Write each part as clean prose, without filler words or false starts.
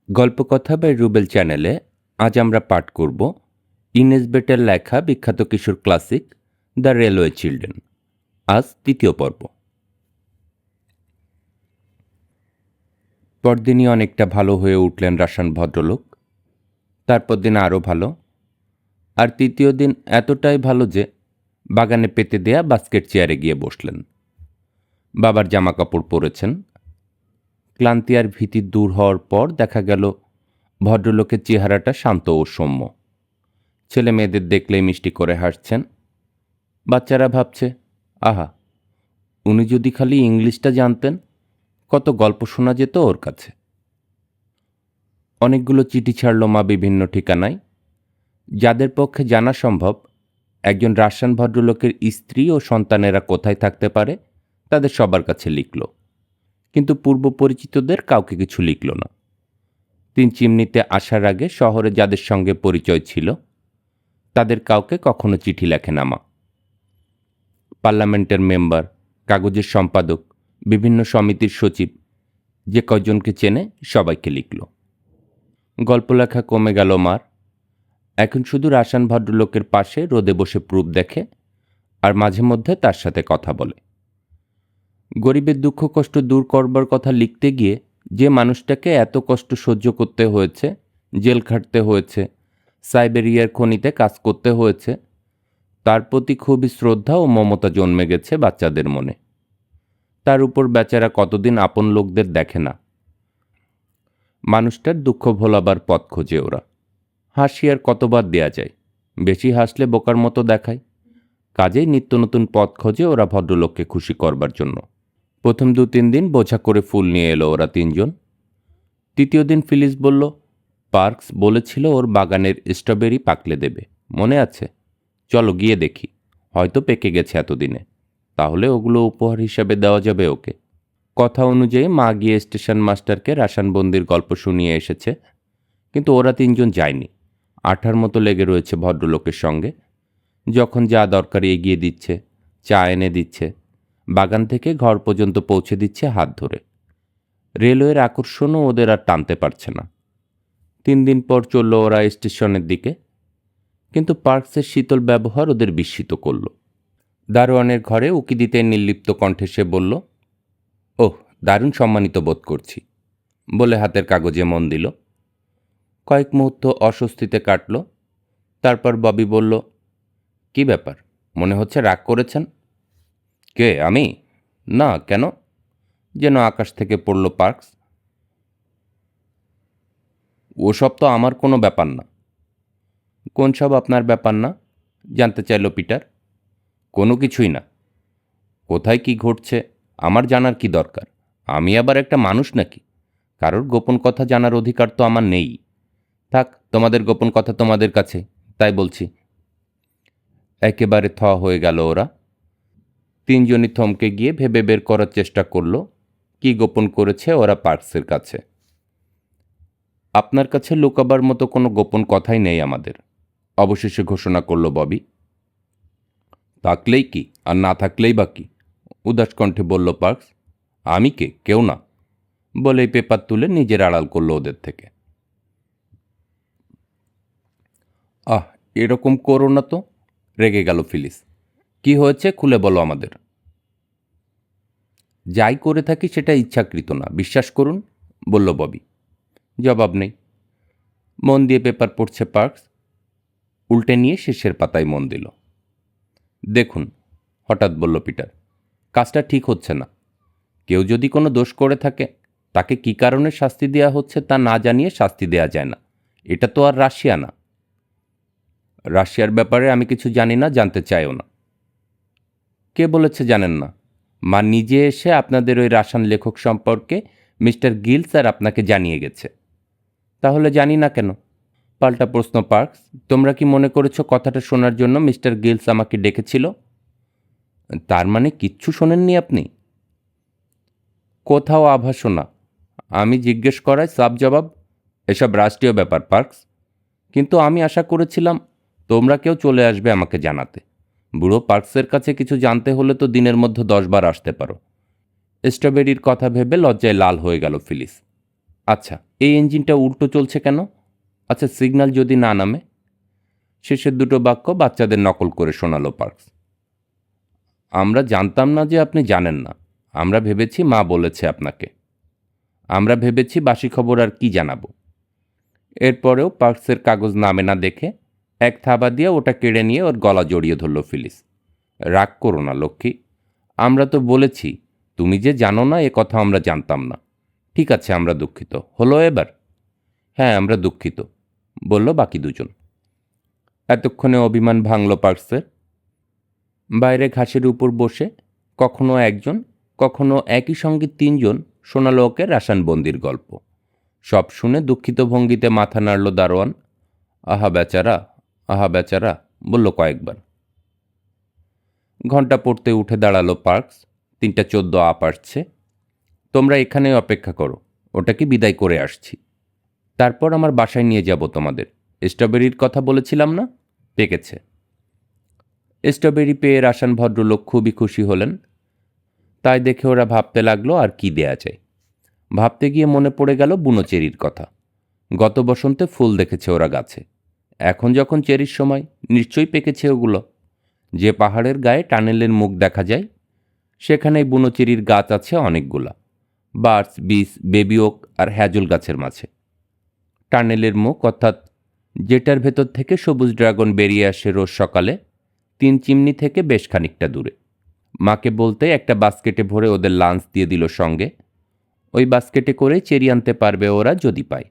গল্পকথা by Rubel চ্যানেলে আজ আমরা পাঠ করব ইনেস বেটের লেখা বিখ্যাত কিশোর ক্লাসিক দ্য রেলওয়ে চিলড্রেন। আজ তৃতীয় পর্ব। পরদিনই অনেকটা ভালো হয়ে উঠলেন রাসান ভদ্রলোক। তারপর দিন আরও ভালো, আর তৃতীয় দিন এতটাই ভালো যে বাগানে পেতে দেয়া বাস্কেট চেয়ারে গিয়ে বসলেন। বাবার জামা কাপড় পরেছেন। ক্লান্তি আর ভীতি দূর হওয়ার পর দেখা গেল ভদ্রলোকের চেহারাটা শান্ত ও সৌম্য। ছেলে মেয়েদের দেখলেই মিষ্টি করে হাসছেন। বাচ্চারা ভাবছে, আহা, উনি যদি খালি ইংলিশটা জানতেন, কত গল্প শোনা যেত ওর কাছে। অনেকগুলো চিঠি ছাড়ল মা বিভিন্ন ঠিকানায়। যাদের পক্ষে জানা সম্ভব একজন রাশিয়ান ভদ্রলোকের স্ত্রী ও সন্তানেরা কোথায় থাকতে পারে তাদের সবার কাছে লিখল, কিন্তু পূর্ব পরিচিতদের কাউকে কিছু লিখল না। তিন চিমনিতে আসার আগে শহরে যাদের সঙ্গে পরিচয় ছিল তাদের কাউকে কখনো চিঠি লেখে না মা। পার্লামেন্টের মেম্বার, কাগজের সম্পাদক, বিভিন্ন সমিতির সচিব, যে কয়জনকে চেনে সবাইকে লিখল। গল্প লেখা কমে গেল মার। এখন শুধু রাসান ভদ্রলোকের পাশে রোদে বসে প্রুফ দেখে আর মাঝে মধ্যে তার সাথে কথা বলে। গরিবের দুঃখ কষ্ট দূর করবার কথা লিখতে গিয়ে যে মানুষটাকে এত কষ্ট সহ্য করতে হয়েছে, জেল খাটতে হয়েছে, সাইবেরিয়ার খনিতে কাজ করতে হয়েছে, তার প্রতি খুবই শ্রদ্ধা ও মমতা জন্মে গেছে বাচ্চাদের মনে। তার উপর বেচারা কতদিন আপন লোকদের দেখে না। মানুষটার দুঃখ ভোলাবার পথ খোঁজে ওরা। হাসি আর কতবার দেয়া যায়, বেশি হাসলে বোকার মতো দেখায়। কাজেই নিত্য নতুন পথ খোঁজে ওরা ভদ্রলোককে খুশি করবার জন্য। প্রথম 2-3 দিন বোঝা করে ফুল নিয়ে এলো ওরা তিনজন। তৃতীয় দিন ফিলিস বলল, পার্কস বলেছিল ওর বাগানের স্ট্রবেরি পাকলে দেবে, মনে আছে? চলো গিয়ে দেখি, হয়তো পেকে গেছে এতদিনে, তাহলে ওগুলো উপহার হিসাবে দেওয়া যাবে ওকে। কথা অনুযায়ী মা গিয়ে স্টেশন মাস্টারকে রাসানবন্দির গল্প শুনিয়ে এসেছে, কিন্তু ওরা তিনজন যায়নি। আঠার মতো লেগে রয়েছে ভদ্রলোকের সঙ্গে। যখন যা দরকার এগিয়ে দিচ্ছে, চা এনে দিচ্ছে, বাগান থেকে ঘর পর্যন্ত পৌঁছে দিচ্ছে হাত ধরে। রেলওয়ের আকর্ষণও ওদের আর টানতে পারছে না। 3 দিন পর চলল ওরা স্টেশনের দিকে, কিন্তু পার্কসের শীতল ব্যবহার ওদের বিস্মিত করল। দারোয়ানের ঘরে উকি দিতে নির্লিপ্ত কণ্ঠে সে বলল, ওহ, দারুণ সম্মানিত বোধ করছি, বলে হাতের কাগজে মন দিল। কয়েক মুহূর্ত অস্বস্তিতে কাটল। তারপর ববি বলল, কি ব্যাপার, মনে হচ্ছে রাগ করেছেন? কে, আমি? না, কেন? যেন আকাশ থেকে পড়ল পার্কস। ওসব তো আমার কোনো ব্যাপার না। কোন সব আপনার ব্যাপার না? জানতে চাইল পিটার। কোনো কিছুই না। কোথায় কি ঘটছে আমার জানার কি দরকার? আমি আবার একটা মানুষ নাকি? কারোর গোপন কথা জানার অধিকার তো আমার নেই। থাক, তোমাদের গোপন কথা তোমাদের কাছে, তাই বলছি। একেবারে থ হয়ে গেল ওরা। তিনজনই থমকে গিয়ে ভেবে বের করার চেষ্টা করল কি গোপন করেছে ওরা পার্কসের কাছে। আপনার কাছে লুকাবার মতো কোনো গোপন কথাই নেই আমাদের, অবশেষে ঘোষণা করল ববি। থাকলেই কি, আর না থাকলেই বা কি? উদাস কণ্ঠে বলল পার্কস। আমি কে? কেউ না, বলেই পেপার তুলে নিজের আড়াল করল ওদের থেকে। আহ, এরকম করো না তো, রেগে গেল ফিলিস। কি হয়েছে খুলে বলো আমাদের। যাই করে থাকি সেটা ইচ্ছাকৃত না, বিশ্বাস করুন, বলল ববি। জবাব নেই। মন দিয়ে পেপার পড়ছে পার্কস। উল্টে নিয়ে শেষের পাতায় মন দিল। দেখুন, হঠাৎ বলল পিটার, কাজটা ঠিক হচ্ছে না। কেউ যদি কোনো দোষ করে থাকে তাকে কী কারণে শাস্তি দেওয়া হচ্ছে তা না জানিয়ে শাস্তি দেওয়া যায় না। এটা তো আর রাশিয়া না। রাশিয়ার ব্যাপারে আমি কিছু জানি না, জানতে চাইও না। কে বলেছে জানেন না? মা নিজে এসে আপনাদের ওই রাসান লেখক সম্পর্কে মিস্টার গিলস আর আপনাকে জানিয়ে গেছে। তাহলে জানি না কেন? পাল্টা প্রশ্ন পার্কস। তোমরা কি মনে করেছো কথাটা শোনার জন্য মিস্টার গিলস আমাকে ডেকেছিল? তার মানে কিচ্ছু শোনেননি আপনি? কোথাও আভাস না। আমি জিজ্ঞেস করায় সাব জবাব। এসব রাষ্ট্রীয় ব্যাপার পার্কস। কিন্তু আমি আশা করেছিলাম তোমরা কেউ চলে আসবে আমাকে জানাতে। বুড়ো পার্কসের কাছে কিছু জানতে হলে তো দিনের মধ্যে 10 বার আসতে পারো। স্ট্রবেরির কথা ভেবে লজ্জায় লাল হয়ে গেল ফিলিস। আচ্ছা, এই ইঞ্জিনটা উল্টো চলছে কেন? আচ্ছা, সিগন্যাল যদি না নামে? শেষের দুটো বাক্য বাচ্চাদের নকল করে শোনালো পার্কস। আমরা জানতাম না যে আপনি জানেন না। আমরা ভেবেছি মা বলেছে আপনাকে। আমরা ভেবেছি বাসি খবর আর কি জানাবো। এরপরেও পার্কসের কাগজ নামে না দেখে এক থাবা দিয়ে ওটা কেড়ে নিয়ে ওর গলা জড়িয়ে ধরল ফিলিস। রাগ করো না লক্ষ্মী, আমরা তো বলেছি। তুমি যে জানো না এ কথা আমরা জানতাম না। ঠিক আছে, আমরা দুঃখিত। হলো এবার? হ্যাঁ, আমরা দুঃখিত, বলল বাকি দুজন। এতক্ষণে অভিমান ভাঙল পার্কসের। বাইরে ঘাসের উপর বসে কখনো একজন, কখনো একই সঙ্গে তিনজন শোনালো ওকে রাসায়নবন্দির গল্প। সব শুনে দুঃখিত ভঙ্গিতে মাথা নাড়ল দারোয়ান। আহা বেচারা, আহা বেচারা, বলল কয়েকবার। ঘণ্টা পড়তে উঠে দাঁড়ালো পার্কস। 3:14 আপ আসছে। তোমরা এখানেই অপেক্ষা করো, ওটাকে বিদায় করে আসছি। তারপর আমার বাসায় নিয়ে যাব তোমাদের। স্ট্রবেরির কথা বলেছিলাম না? পেকেছে। স্ট্রবেরি পেয়ে রাসান ভদ্রলোক খুবই খুশি হলেন। তাই দেখে ওরা ভাবতে লাগলো আর কি দেয়া যায়। ভাবতে গিয়ে মনে পড়ে গেল বুনো চেরির কথা। গত বসন্তে ফুল দেখেছে ওরা গাছে। এখন যখন চেরির সময়, নিশ্চয়ই পেকেছে ওগুলো। যে পাহাড়ের গায়ে টানেলের মুখ দেখা যায়, সেখানেই বুনো চেরির গাছ আছে অনেকগুলা। বার্স, বিস, বেবি ওক আর হ্যাজল গাছের মাঝে। টানেলের মুখ অর্থাৎ যেটার ভেতর থেকে সবুজ ড্রাগন বেরিয়ে আসে রোজ সকালে 3 চিমনি থেকে বেশ খানিকটা দূরে। মাকে বলতে একটা বাস্কেটে ভরে ওদের লাঞ্চ দিয়ে দিল সঙ্গে। ওই বাস্কেটে করেই চেরি আনতে পারবে ওরা যদি পায়।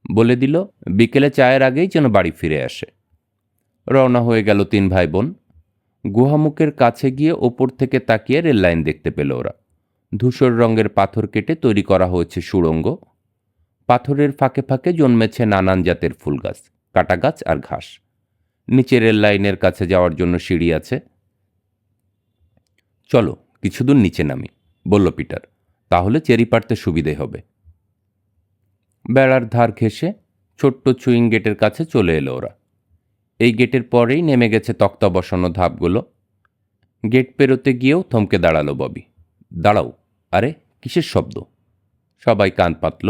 বলে দিল বিকেলে চায়ের আগেই যেন বাড়ি ফিরে আসে। রওনা হয়ে গেল 3 ভাই বোন। গুহামুখের কাছে গিয়ে ওপর থেকে তাকিয়ে রেল লাইন দেখতে পেল ওরা। ধূসর রঙের পাথর কেটে তৈরি করা হয়েছে সুড়ঙ্গ। পাথরের ফাঁকে ফাঁকে জন্মেছে নানান জাতের ফুল গাছ, কাটা গাছ আর ঘাস। নিচে রেল লাইনের কাছে যাওয়ার জন্য সিঁড়ি আছে। চলো কিছুদূর নিচে নামি, বলল পিটার, তাহলে চেরি পাড়তে সুবিধে হবে। বেড়ার ধার ঘেঁষে ছোট্ট চুইং গেটের কাছে চলে এলো ওরা। এই গেটের পরেই নেমে গেছে তক্তা বসানো ধাপগুলো। গেট পেরোতে গিয়েও থমকে দাঁড়ালো ববি। দাঁড়াও, আরে কিসের শব্দ? সবাই কান পাতল।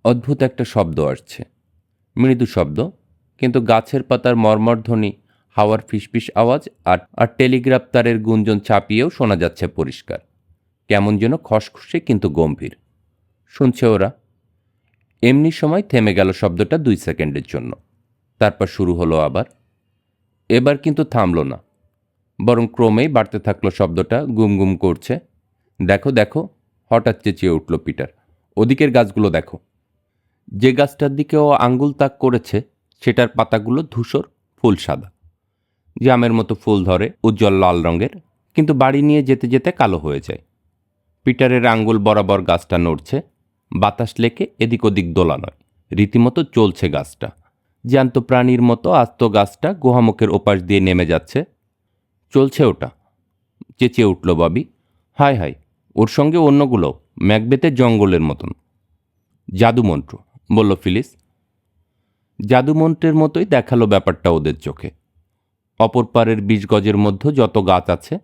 অদ্ভুত একটা শব্দ আসছে, মৃদু শব্দ, কিন্তু গাছের পাতার মর্মর ধ্বনি, হাওয়ার ফিসফিস আওয়াজ আর টেলিগ্রাফ তারের গুঞ্জন ছাপিয়েও শোনা যাচ্ছে পরিষ্কার। কেমন যেন খসখসে কিন্তু গম্ভীর। শুনছে ওরা। এমনি সময় থেমে গেল শব্দটা 2 সেকেন্ডের জন্য। তারপর শুরু হলো আবার। এবার কিন্তু থামল না, বরং ক্রমেই বাড়তে থাকলো শব্দটা, গুম গুম করছে। দেখো দেখো, হঠাৎ চেঁচিয়ে উঠল পিটার, ওদিকের গাছগুলো দেখো। যে গাছটার দিকে ও আঙ্গুল তাক করেছে সেটার পাতাগুলো ধূসর, ফুল সাদা। জামের মতো ফুল ধরে, উজ্জ্বল লাল রঙের, কিন্তু বাড়ি নিয়ে যেতে যেতে কালো হয়ে যায়। পিটারের আঙ্গুল বরাবর গাছটা নড়ছে। বাতাস লেকে এদিক ওদিক দোলা নয়, রীতিমতো চলছে গাছটা। জ্যান্ত প্রাণীর মতো আস্ত গাছটা গুহামুখের ওপাশ দিয়ে নেমে যাচ্ছে। চলছে ওটা, চেঁচিয়ে উঠল ববি। হায় হায়, ওর সঙ্গে অন্যগুলো ম্যাকবেথের জঙ্গলের মতন। জাদুমন্ত্র, বলল ফিলিস। জাদুমন্ত্রের মতোই দেখালো ব্যাপারটা ওদের চোখে। অপর পারের 20 গজের মধ্যে যত গাছ আছে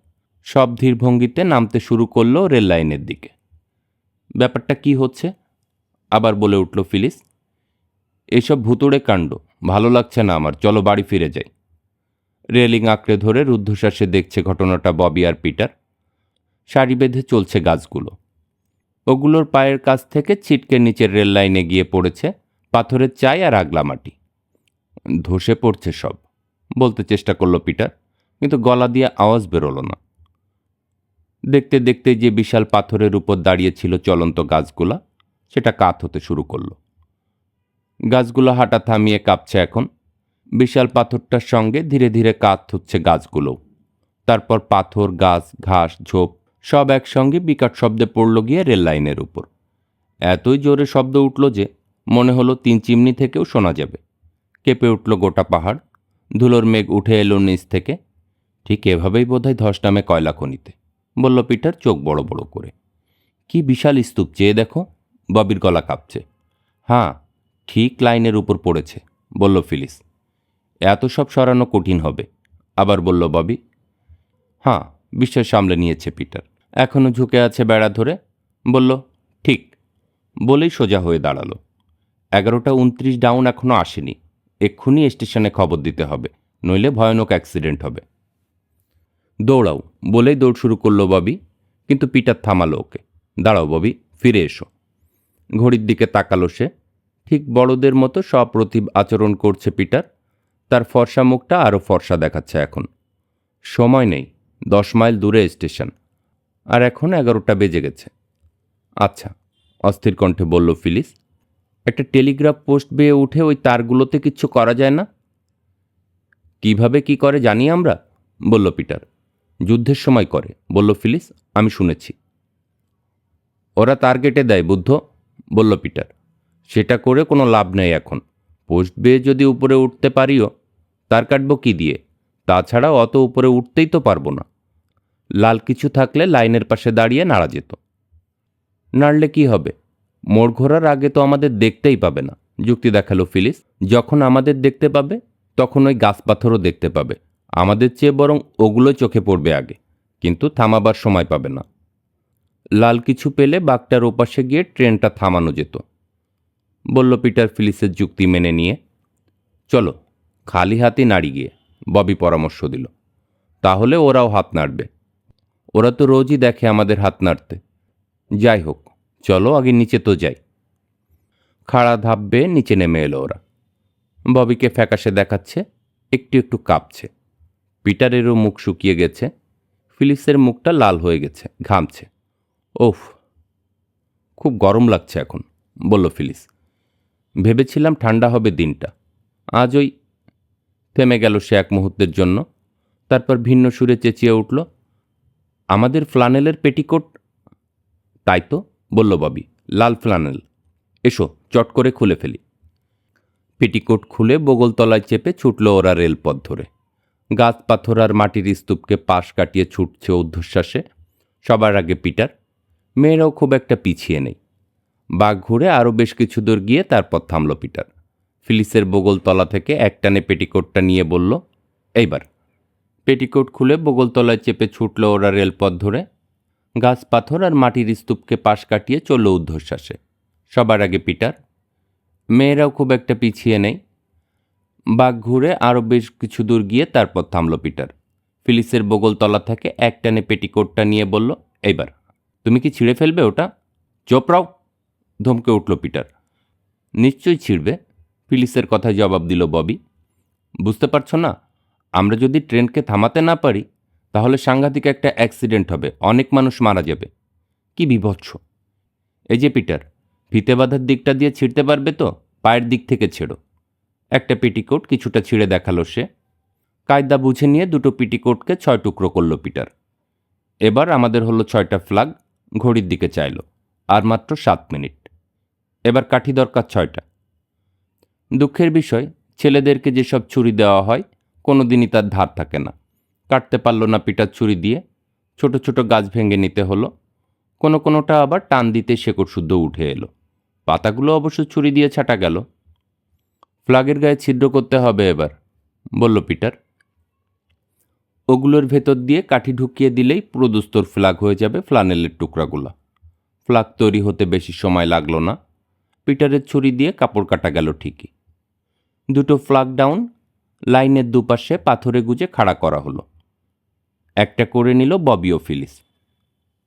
সব ধীর ভঙ্গিতে নামতে শুরু করলো রেল লাইনের দিকে। ব্যাপারটা কি হচ্ছে? আবার বলে উঠল ফিলিস। এসব ভুতুড়ে কাণ্ড ভালো লাগছে না আমার, চলো বাড়ি ফিরে যাই। রেলিং আঁকড়ে ধরে রুদ্ধশ্বাসে দেখছে ঘটনাটা ববি আর পিটার। সারি বেঁধে চলছে গাছগুলো। ওগুলোর পায়ের কাছ থেকে ছিটকে নিচের রেল লাইনে গিয়ে পড়েছে পাথরের চাই আর আগলা মাটি। ধসে পড়ছে সব, বলতে চেষ্টা করলো পিটার, কিন্তু গলা দিয়ে আওয়াজ বেরোলো না। দেখতে দেখতে যে বিশাল পাথরের উপর দাঁড়িয়েছিল চলন্ত গাছগুলা, সেটা কাত হতে শুরু করলো। গাছগুলো হাঁটা থামিয়ে কাঁপছে এখন। বিশাল পাথরটার সঙ্গে ধীরে ধীরে কাত হচ্ছে গাছগুলো। তারপর পাথর, গাছ, ঘাস, ঝোপ সব একসঙ্গে বিকট শব্দে পড়ল গিয়ে রেল লাইনের উপর। এতই জোরে শব্দ উঠল যে মনে হলো 3 চিমনি থেকেও শোনা যাবে। কেঁপে উঠল গোটা পাহাড়। ধুলোর মেঘ উঠে এলো নিচ থেকে। ঠিক এভাবেই বোধহয় ধস নামে কয়লা খনিতে, বলল পিটার চোখ বড় বড় করে। কি বিশাল স্তূপ, চেয়ে দেখো। ববির গলা কাঁপছে। হ্যাঁ, ঠিক লাইনের উপর পড়েছে, বলল ফিলিস। এত সব সরানো কঠিন হবে, আবার বলল ববি। হ্যাঁ, বিশ্বাস সামলে নিয়েছে পিটার। এখনও ঝুঁকে আছে বেড়া ধরে। বলল, ঠিক। বলেই সোজা হয়ে দাঁড়ালো। 11:29 ডাউন এখনও আসেনি। এক্ষুনি স্টেশনে খবর দিতে হবে, নইলে ভয়ানক অ্যাক্সিডেন্ট হবে। দৌড়াও বলেই দৌড় শুরু করলো ববি, কিন্তু পিটার থামালো ওকে। দাঁড়াও ববি, ফিরে এসো। ঘড়ির দিকে তাকালো সে। ঠিক বড়দের মতো সপ্রতিভ আচরণ করছে পিটার। তার ফর্সা মুখটা আরও ফর্সা দেখাচ্ছে এখন। সময় নেই, 10 মাইল দূরে স্টেশন, আর এখন 11টা বেজে গেছে। আচ্ছা, অস্থির কণ্ঠে বলল ফিলিস, একটা টেলিগ্রাফ পোস্ট বেয়ে উঠে ওই তারগুলোতে কিচ্ছু করা যায় না? কিভাবে কি করে জানি আমরা, বলল পিটার। যুদ্ধের সময় করে, বলল ফিলিস, আমি শুনেছি। ওরা তার কেটে দেয় বুদ্ধ, বলল পিটার। সেটা করে কোনো লাভ নেই এখন। পোস্ট বেয়ে যদি উপরে উঠতে পারিও, তার কাটব কি দিয়ে? তাছাড়া অত উপরে উঠতেই তো পারবো না। লাল কিছু থাকলে লাইনের পাশে দাঁড়িয়ে নাড়া যেত। নাড়লে কি হবে? মোড় ঘোরার আগে তো আমাদের দেখতেই পাবে না, যুক্তি দেখালো ফিলিস। যখন আমাদের দেখতে পাবে তখন ওই গাছ পাথরও দেখতে পাবে। আমাদের চেয়ে বরং ওগুলোই চোখে পড়বে আগে, কিন্তু থামাবার সময় পাবে না। লাল কিছু পেলে বাঘটার ওপাশে গিয়ে ট্রেনটা থামানো যেত, বলল পিটার ফিলিসের যুক্তি মেনে নিয়ে। চলো, খালি হাতে নাড়ি গিয়ে, ববি পরামর্শ দিল। তাহলে ওরাও হাত নাড়বে। ওরা তো রোজই দেখে আমাদের হাত নাড়তে। যাই হোক, চলো আগে নিচে তো যাই। খাড়া ধাপ বেয়ে নিচে নেমে এলো ওরা। ববিকে ফ্যাকাশে দেখাচ্ছে, একটু একটু কাঁপছে। পিটারেরও মুখ শুকিয়ে গেছে। ফিলিসের মুখটা লাল হয়ে গেছে, ঘামছে। ওফ, খুব গরম লাগছে এখন, বলল ফিলিস। ভেবেছিলাম ঠান্ডা হবে দিনটা, আজ ওই। থেমে গেল সে এক মুহূর্তের জন্য, তারপর ভিন্ন সুরে চেঁচিয়ে উঠল, আমাদের ফ্লানেলের পেটিকোট। তাই তো, বলল ববি, লাল ফ্লানেল। এসো চট করে খুলে ফেলি। পেটিকোট খুলে বগলতলায় চেপে ছুটল ওরা রেলপথ ধরে। গাছ পাথর আর মাটির স্তূপকে পাশ কাটিয়ে ছুটছে ঊর্ধ্বশ্বাসে। সবার আগে পিটার। মেয়েরাও খুব একটা পিছিয়ে নেই। বাঘ ঘুরে আরও বেশ কিছু দূর গিয়ে তারপর থামল পিটার। ফিলিসের বগলতলা থেকে একটানে পেটিকোটটা নিয়ে বলল, এইবার। পেটিকোট খুলে বগলতলায় চেপে ছুটল ওরা রেলপথ ধরে। গাছ পাথর আর মাটির স্তূপকে পাশ কাটিয়ে চলল ঊর্ধ্বশ্বাসে। সবার আগে পিটার। মেয়েরাও খুব একটা পিছিয়ে নেই। বাঘ ঘুরে আরও বেশ কিছু দূর গিয়ে তারপর থামল পিটার। ফিলিসের বগলতলা থেকে একটানে পেটিকোটটা নিয়ে বলল, এইবার। তুমি কি ছিঁড়ে ফেলবে ওটা? চোপড়াও, ধমকে উঠল পিটার। নিশ্চয়ই ছিঁড়বে, ফিলিসের কথায় জবাব দিল ববি। বুঝতে পারছো না, আমরা যদি ট্রেনকে থামাতে না পারি তাহলে সাংঘাতিক একটা অ্যাক্সিডেন্ট হবে, অনেক মানুষ মারা যাবে। কি বিভৎস! এই যে পিটার, ফিতে বাঁধার দিকটা দিয়ে ছিঁড়তে পারবে তো? পায়ের দিক থেকে ছেড়ো। একটা পেটিকোট কিছুটা ছিঁড়ে দেখালো সে। কায়দা বুঝে নিয়ে দুটো পেটিকোটকে 6 টুকরো করল পিটার। এবার আমাদের হলো 6টা ফ্ল্যাগ। ঘড়ির দিকে চাইল, আর মাত্র 7 মিনিট। এবার কাঠি দরকার 6টা। দুঃখের বিষয়, ছেলেদেরকে যেসব ছুরি দেওয়া হয় কোনো দিনই তার ধার থাকে না। কাটতে পারল না পিটার ছুরি দিয়ে। ছোট ছোট গাছ ভেঙে নিতে হলো। কোনোটা আবার টান দিতে শেকড় শুদ্ধ উঠে এলো। পাতাগুলো অবশ্য ছুরি দিয়ে ছাঁটা গেল। ফ্ল্যাগের গায়ে ছিদ্র করতে হবে এবার, বলল পিটার। ওগুলোর ভেতর দিয়ে কাঠি ঢুকিয়ে দিলেই প্রদস্তর ফ্ল্যাগ হয়ে যাবে ফ্লানেলের টুকরাগুলো। ফ্ল্যাগ তৈরি হতে বেশি সময় লাগলো না। পিটারের ছুরি দিয়ে কাপড় কাটা গেল ঠিকই। দুটো ফ্ল্যাগ ডাউন, লাইনের দুপাশে পাথরে গুজে খাড়া করা হলো। একটা করে নিল ববি ও ফিলিস।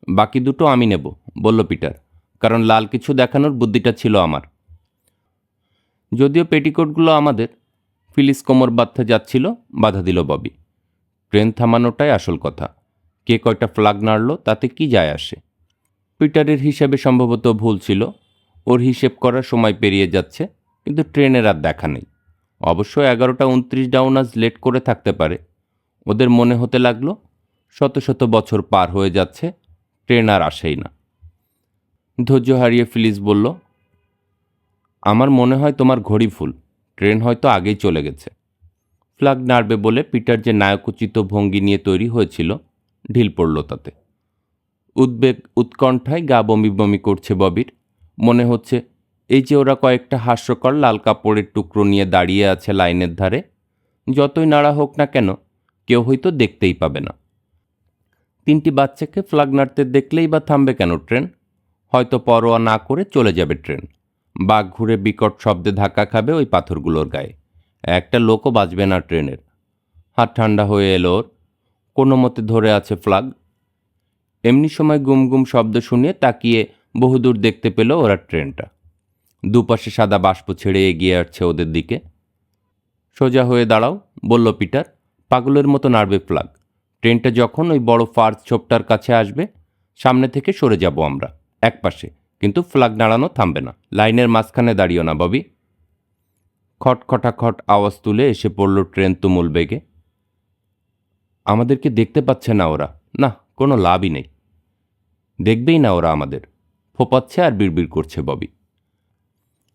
বাকি দুটো আমি নেব, বলল পিটার, কারণ লাল কিছু দেখানোর বুদ্ধিটা ছিল আমার। যদিও পেটিকোটগুলো আমাদের। ফিলিস কোমর বাঁধতে যাচ্ছিল, বাধা দিল ববি। ট্রেন থামানোটাই আসল কথা। কে কয়টা ফ্ল্যাগ নাড়ল তাতে কি যায় আসে? পিটারের হিসাবে সম্ভবত ভুল ছিল। ওর হিসেব করার সময় পেরিয়ে যাচ্ছে, কিন্তু ট্রেনের আর দেখা নেই। অবশ্য 11:29 ডাউন আজ লেট করে থাকতে পারে। ওদের মনে হতে লাগলো শত শত বছর পার হয়ে যাচ্ছে, ট্রেন আর আসেই না। ধৈর্য হারিয়ে ফিলিস বলল, আমার মনে হয় তোমার ঘড়ি ভুল। ট্রেন হয়তো আগেই চলে গেছে। ফ্ল্যাগ নাড়বে বলে পিটার যে নায়কোচিত ভঙ্গি নিয়ে তৈরি হয়েছিল, ঢিল পড়ল তাতে। উদ্বেগ উৎকণ্ঠায় গা বমি বমি করছে ববির। মনে হচ্ছে এই যে ওরা কয়েকটা হাস্যকর লাল কাপড়ের টুকরো নিয়ে দাঁড়িয়ে আছে লাইনের ধারে, যতই নাড়া হোক না কেন কেউ হয়তো দেখতেই পাবে না। 3টি বাচ্চাকে ফ্ল্যাগ নাড়তে দেখলেই বা থামবে কেন ট্রেন? হয়তো পরোয়া না করে চলে যাবে ট্রেন। বাঘ ঘুরে বিকট শব্দে ধাক্কা খাবে ওই পাথরগুলোর গায়ে। একটা লোকও বাঁচবে না ট্রেনের। হাত ঠান্ডা হয়ে এলো ওর। কোনো মতে ধরে আছে ফ্ল্যাগ। এমনি সময় গুম গুম শব্দ শুনিয়ে তাকিয়ে বহুদূর দেখতে পেল ওরা ট্রেনটা। দুপাশে সাদা বাষ্প ছেড়ে এগিয়ে আসছে ওদের দিকে। সোজা হয়ে দাঁড়াও, বলল পিটার। পাগলের মতো নাড়বে ফ্ল্যাগ। ট্রেনটা যখন ওই বড় ফার্স ছোপটার কাছে আসবে, সামনে থেকে সরে যাব আমরা একপাশে, কিন্তু ফ্ল্যাগ নাড়ানো থামবে না। লাইনের মাঝখানে দাঁড়িও না, ববি। খটখটাখট আওয়াজ তুলে এসে পড়ল ট্রেন তুমুল বেগে। আমাদেরকে দেখতে পাচ্ছে না ওরা। না, কোনো লাভই নেই। দেখবেই না ওরা আমাদের। ফোপাচ্ছে আর বিড়বিড় করছে ববি।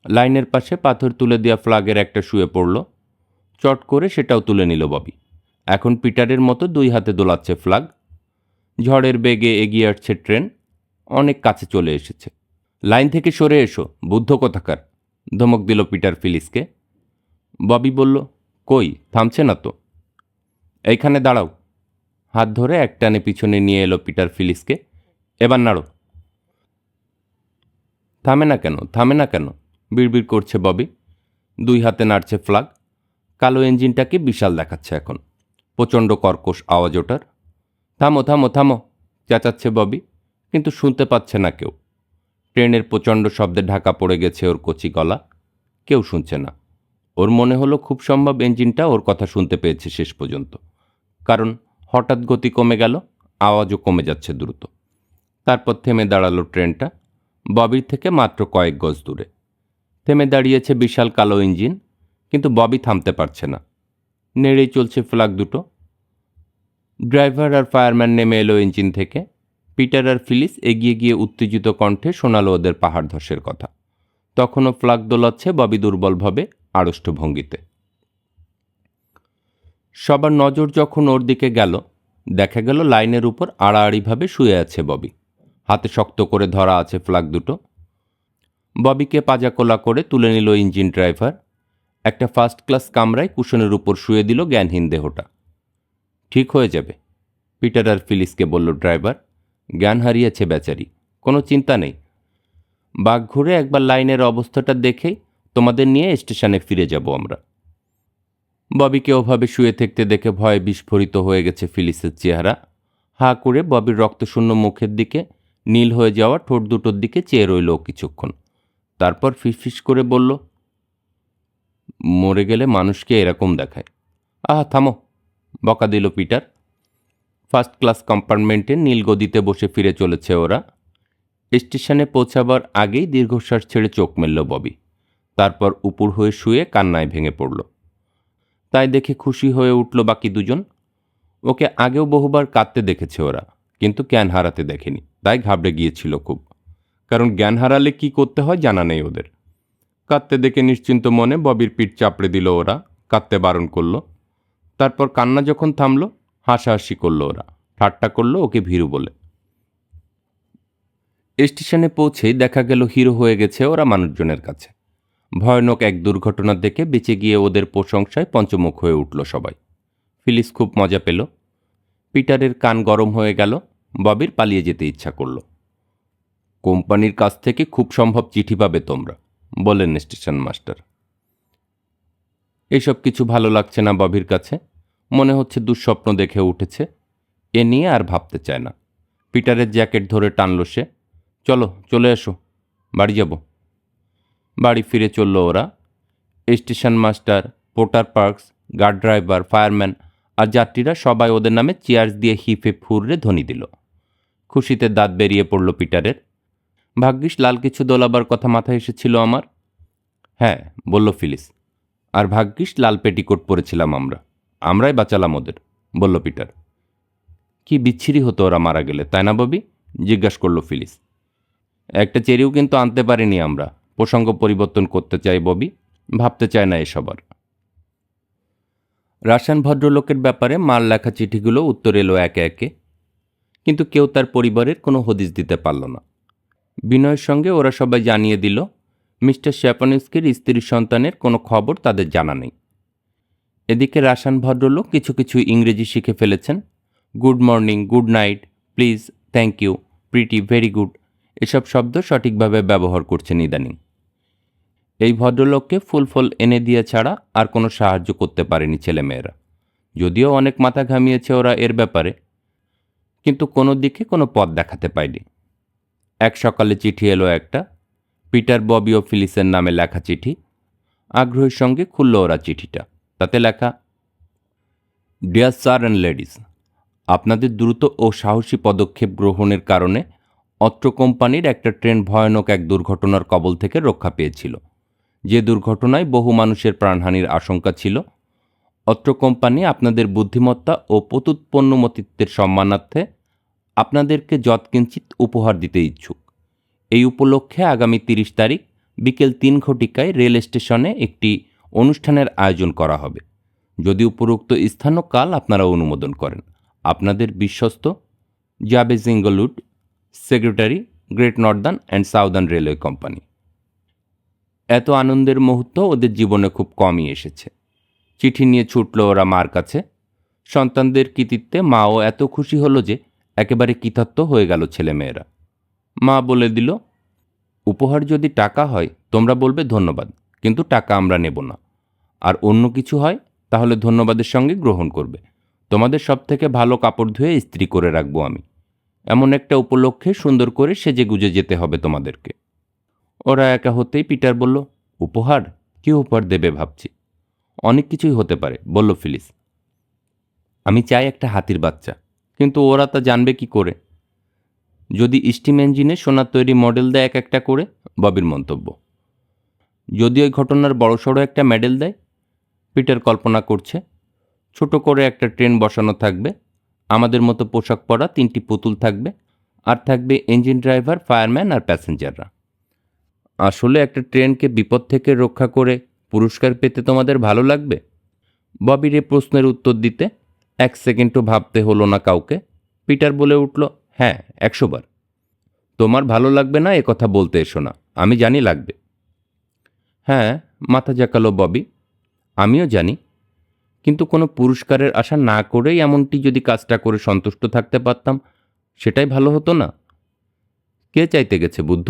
লাইনের পাশে পাথর তুলে দেওয়া ফ্ল্যাগের একটা শুয়ে পড়ল। চট করে সেটাও তুলে নিল ববি। এখন পিটারের মতো দুই হাতে দোলাচ্ছে ফ্ল্যাগ। ঝড়ের বেগে এগিয়ে আসছে ট্রেন। অনেক কাছে চলে এসেছে। লাইন থেকে সরে এসো, বুদ্ধ কোথাকার, ধমক দিল পিটার ফিলিসকে। ববি বলল, কই, থামছে না তো। এইখানে দাঁড়াও। হাত ধরে একটানে পিছনে নিয়ে এলো পিটার ফিলিসকে। এবার নাড়ো। থামে না কেন, থামে না কেন, বিড়বিড় করছে ববি। দুই হাতে নাড়ছে ফ্ল্যাগ। কালো ইঞ্জিনটাকে বিশাল দেখাচ্ছে এখন। প্রচণ্ড কর্কশ আওয়াজ ওটার। থামো থামো থামো, চেঁচাচ্ছে ববি, কিন্তু শুনতে পাচ্ছে না কেউ। ট্রেনের প্রচণ্ড শব্দে ঢাকা পড়ে গেছে ওর কচি গলা। কেউ শুনছে না। ওর মনে হলো খুব সম্ভব ইঞ্জিনটা ওর কথা শুনতে পেয়েছে শেষ পর্যন্ত, কারণ হঠাৎ গতি কমে গেল, আওয়াজও কমে যাচ্ছে দ্রুত। তারপর থেমে দাঁড়ালো ট্রেনটা, ববির থেকে মাত্র কয়েক গজ দূরে। থেমে দাঁড়িয়েছে বিশাল কালো ইঞ্জিন, কিন্তু ববি থামতে পারছে না। নেড়েই চলছে ফ্ল্যাগ দুটো। ড্রাইভার আর ফায়ারম্যান নেমে এলো ইঞ্জিন থেকে। পিটার আর ফিলিস এগিয়ে গিয়ে উত্তেজিত কণ্ঠে শোনালো ওদের পাহাড় ধসের কথা। তখনও ফ্ল্যাগ দোলাচ্ছে ববি দুর্বলভাবে, আড়ষ্ট ভঙ্গিতে। সবার নজর যখন ওর দিকে গেল, দেখা গেল লাইনের উপর আড়াআড়িভাবে শুয়ে আছে ববি। হাতে শক্ত করে ধরা আছে ফ্ল্যাগ দুটো। ববিকে পাজাকোলা করে তুলে নিল ইঞ্জিন ড্রাইভার। একটা ফার্স্ট ক্লাস কামরায় কুশনের উপর শুয়ে দিল জ্ঞানহীন দেহটা। ঠিক হয়ে যাবে, পিটার আর ফিলিসকে বলল ড্রাইভার। জ্ঞান হারিয়েছে বেচারি, কোনো চিন্তা নেই। বাঘ ঘুরে একবার লাইনের অবস্থাটা দেখেই তোমাদের নিয়ে স্টেশনে ফিরে যাব আমরা। ববিকে ওভাবে শুয়ে থাকতে দেখে ভয়ে বিস্ফোরিত হয়ে গেছে ফিলিসের চেহারা। হা করে ববির রক্তশূন্য মুখের দিকে, নীল হয়ে যাওয়া ঠোঁট দুটোর দিকে চেয়ে রইল কিছুক্ষণ। তারপর ফিসফিস করে বলল, মরে গেলে মানুষকে এরকম দেখায়। আহা থামো, বকা দিল পিটার। ফার্স্ট ক্লাস কম্পার্টমেন্টে নীল গদিতে বসে ফিরে চলেছে ওরা। স্টেশনে পৌঁছাবার আগেই দীর্ঘশ্বাস ছেড়ে চোখ মেলল ববি। তারপর উপুড় হয়ে শুয়ে কান্নায় ভেঙে পড়ল। তাই দেখে খুশি হয়ে উঠল বাকি দুজন। ওকে আগেও বহুবার কাঁদতে দেখেছে ওরা, কিন্তু জ্ঞান হারাতে দেখেনি। তাই ঘাবড়ে গিয়েছিল খুব, কারণ জ্ঞান হারালে কী করতে হয় জানা নেই ওদের। কাঁদতে দেখে নিশ্চিন্ত মনে ববির পিঠ চাপড়ে দিল ওরা, কাঁদতে বারণ করল। তারপর কান্না যখন থামল, হাসাহাসি করল ওরা, ঠাট্টা করল ওকে ভীরু বলে। স্টেশনে পৌঁছেই দেখা গেল হিরো হয়ে গেছে ওরা মানুষজনের কাছে। ভয়ানক এক দুর্ঘটনা দেখে বেঁচে গিয়ে ওদের প্রশংসায় পঞ্চমুখ হয়ে উঠল সবাই। ফিলিস খুব মজা পেল। পিটারের কান গরম হয়ে গেল। ববির পালিয়ে যেতে ইচ্ছা করল। কোম্পানির কাছ থেকে খুব সম্ভব চিঠি পাবে তোমরা, বললেন স্টেশন মাস্টার। এইসব কিছু ভালো লাগছে না ববির কাছে। মনে হচ্ছে দুঃস্বপ্ন দেখে উঠেছে। এ নিয়ে আর ভাবতে চায় না। পিটারের জ্যাকেট ধরে টানল সে। চলো, চলে এসো, বাড়ি যাব। বাড়ি ফিরে চলল ওরা। Station master, porter Parks, guard driver, fireman আর যাত্রীরা সবাই ওদের নামে চেয়ার্স দিয়ে হিপে ফুররে ধ্বনি দিল। খুশিতে দাঁত বেরিয়ে পড়ল পিটারের। ভাগ্যিস লাল কিছু দোলাবার কথা মাথায় এসেছিল আমার। হ্যাঁ, বলল ফিলিস। আর ভাগ্যিস লাল পেটিকোট পরেছিলাম আমরাই বাঁচালাম ওদের, বলল পিটার। কি বিচ্ছিরি হতো ওরা মারা গেলে, তাই না ববি? জিজ্ঞাসা করল ফিলিস। একটা চেরিও কিন্তু আনতে পারিনি আমরা। প্রসঙ্গ পরিবর্তন করতে চাই ববি, ভাবতে চায় না এসব আর। রাশিয়ান ভদ্রলোকের ব্যাপারে মার লেখা চিঠিগুলো উত্তর এলো একে একে, কিন্তু কেউ তার পরিবারের কোনো হদিস দিতে পারল না। বিনয়ের সঙ্গে ওরা সবাই জানিয়ে দিল মিস্টার শ্যাপানিস্কির স্ত্রী সন্তানের কোনো খবর তাদের জানা নেই। এদিকে রাশিয়ান ভদ্রলোক কিছু কিছু ইংরেজি শিখে ফেলেছেন। Good morning, good night, please, thank you, pretty, very good, এসব শব্দ সঠিকভাবে ব্যবহার করছেন ইদানিং। এই ভদ্রলোককে ফুল ফল এনে দিয়ে ছাড়া আর কোনো সাহায্য করতে পারেনি ছেলেমেয়েরা। যদিও অনেক মাথা ঘামিয়েছে ওরা এর ব্যাপারে, কিন্তু কোনো দিকে কোনো পথ দেখাতে পায়নি। এক সকালে চিঠি এলো একটা, পিটার, ববি ও ফিলিসের নামে লেখা চিঠি। আগ্রহের সঙ্গে খুলল ওরা চিঠিটা। তাতে লেখা, ডিয়ার স্যার অ্যান্ড লেডিস, আপনাদের দ্রুত ও সাহসী পদক্ষেপ গ্রহণের কারণে অত্র কোম্পানির একটা ট্রেন ভয়ানক এক দুর্ঘটনার কবল থেকে রক্ষা পেয়েছিল। যে দুর্ঘটনায় বহু মানুষের প্রাণহানির আশঙ্কা ছিল। অত্র কোম্পানি আপনাদের বুদ্ধিমত্তা ও পতুৎপন্নমতিত্বের সম্মানার্থে আপনাদেরকে যৎকিঞ্চিৎ উপহার দিতে ইচ্ছুক। এই উপলক্ষে আগামী 30 তারিখ বিকেল 3 ঘটিকায় রেল স্টেশনে একটি অনুষ্ঠানের আয়োজন করা হবে। যদি উপরোক্ত স্থান ও কাল আপনারা অনুমোদন করেন, আপনাদের বিশ্বস্ত Jabez Inglewood, secretary, Great Northern and Southern Railway Company. এত আনন্দের মুহূর্ত ওদের জীবনে খুব কমই এসেছে। চিঠি নিয়ে ছুটল ওরা মার কাছে। সন্তানদের কৃতিত্বে মাও এত খুশি হলো যে একেবারে কৃতার্থ হয়ে গেল ছেলেমেয়েরা। মা বলে দিল, উপহার যদি টাকা হয় তোমরা বলবে ধন্যবাদ, কিন্তু টাকা আমরা নেব না। আর অন্য কিছু হয় তাহলে ধন্যবাদের সঙ্গে গ্রহণ করবে। তোমাদের সব থেকে ভালো কাপড় ধুয়ে ইস্ত্রি করে রাখবো আমি। এমন একটা উপলক্ষে সুন্দর করে সেজে গুজে যেতে হবে তোমাদেরকে। ওরা একা হতেই পিটার বলল, উপহার? কী উপহার দেবে ভাবছি। অনেক কিছুই হতে পারে, বলল ফিলিস। আমি চাই একটা হাতির বাচ্চা, কিন্তু ওরা তা জানবে কি করে? যদি স্টিম ইঞ্জিনে সোনার তৈরি মডেল দেয় এক একটা করে, ববির মন্তব্য। যদি ওই ঘটনার বড়সড় একটা মেডেল দেয়, পিটার কল্পনা করছে। ছোট করে একটা ট্রেন বসানো থাকবে, আমাদের মতো পোশাক পরা 3টি পুতুল থাকবে, আর থাকবে ইঞ্জিন ড্রাইভার, ফায়ারম্যান আর প্যাসেঞ্জাররা। আসলে একটা ট্রেনকে বিপদ থেকে রক্ষা করে পুরস্কার পেতে তোমাদের ভালো লাগবে? ববির এ প্রশ্নের উত্তর দিতে 1 সেকেন্ডও ভাবতে হলো না কাউকে। পিটার বলে উঠল, হ্যাঁ, 100 বার। তোমার ভালো লাগবে না এ কথা বলতে এসো না, আমি জানি লাগবে। হ্যাঁ, মাথা ঝাঁকালো ববি, আমিও জানি, কিন্তু কোনো পুরস্কারের আশা না করেই এমনটি যদি কাজটা করে সন্তুষ্ট থাকতে পারতাম, সেটাই ভালো হতো না? কে চাইতে গেছে বুদ্ধ?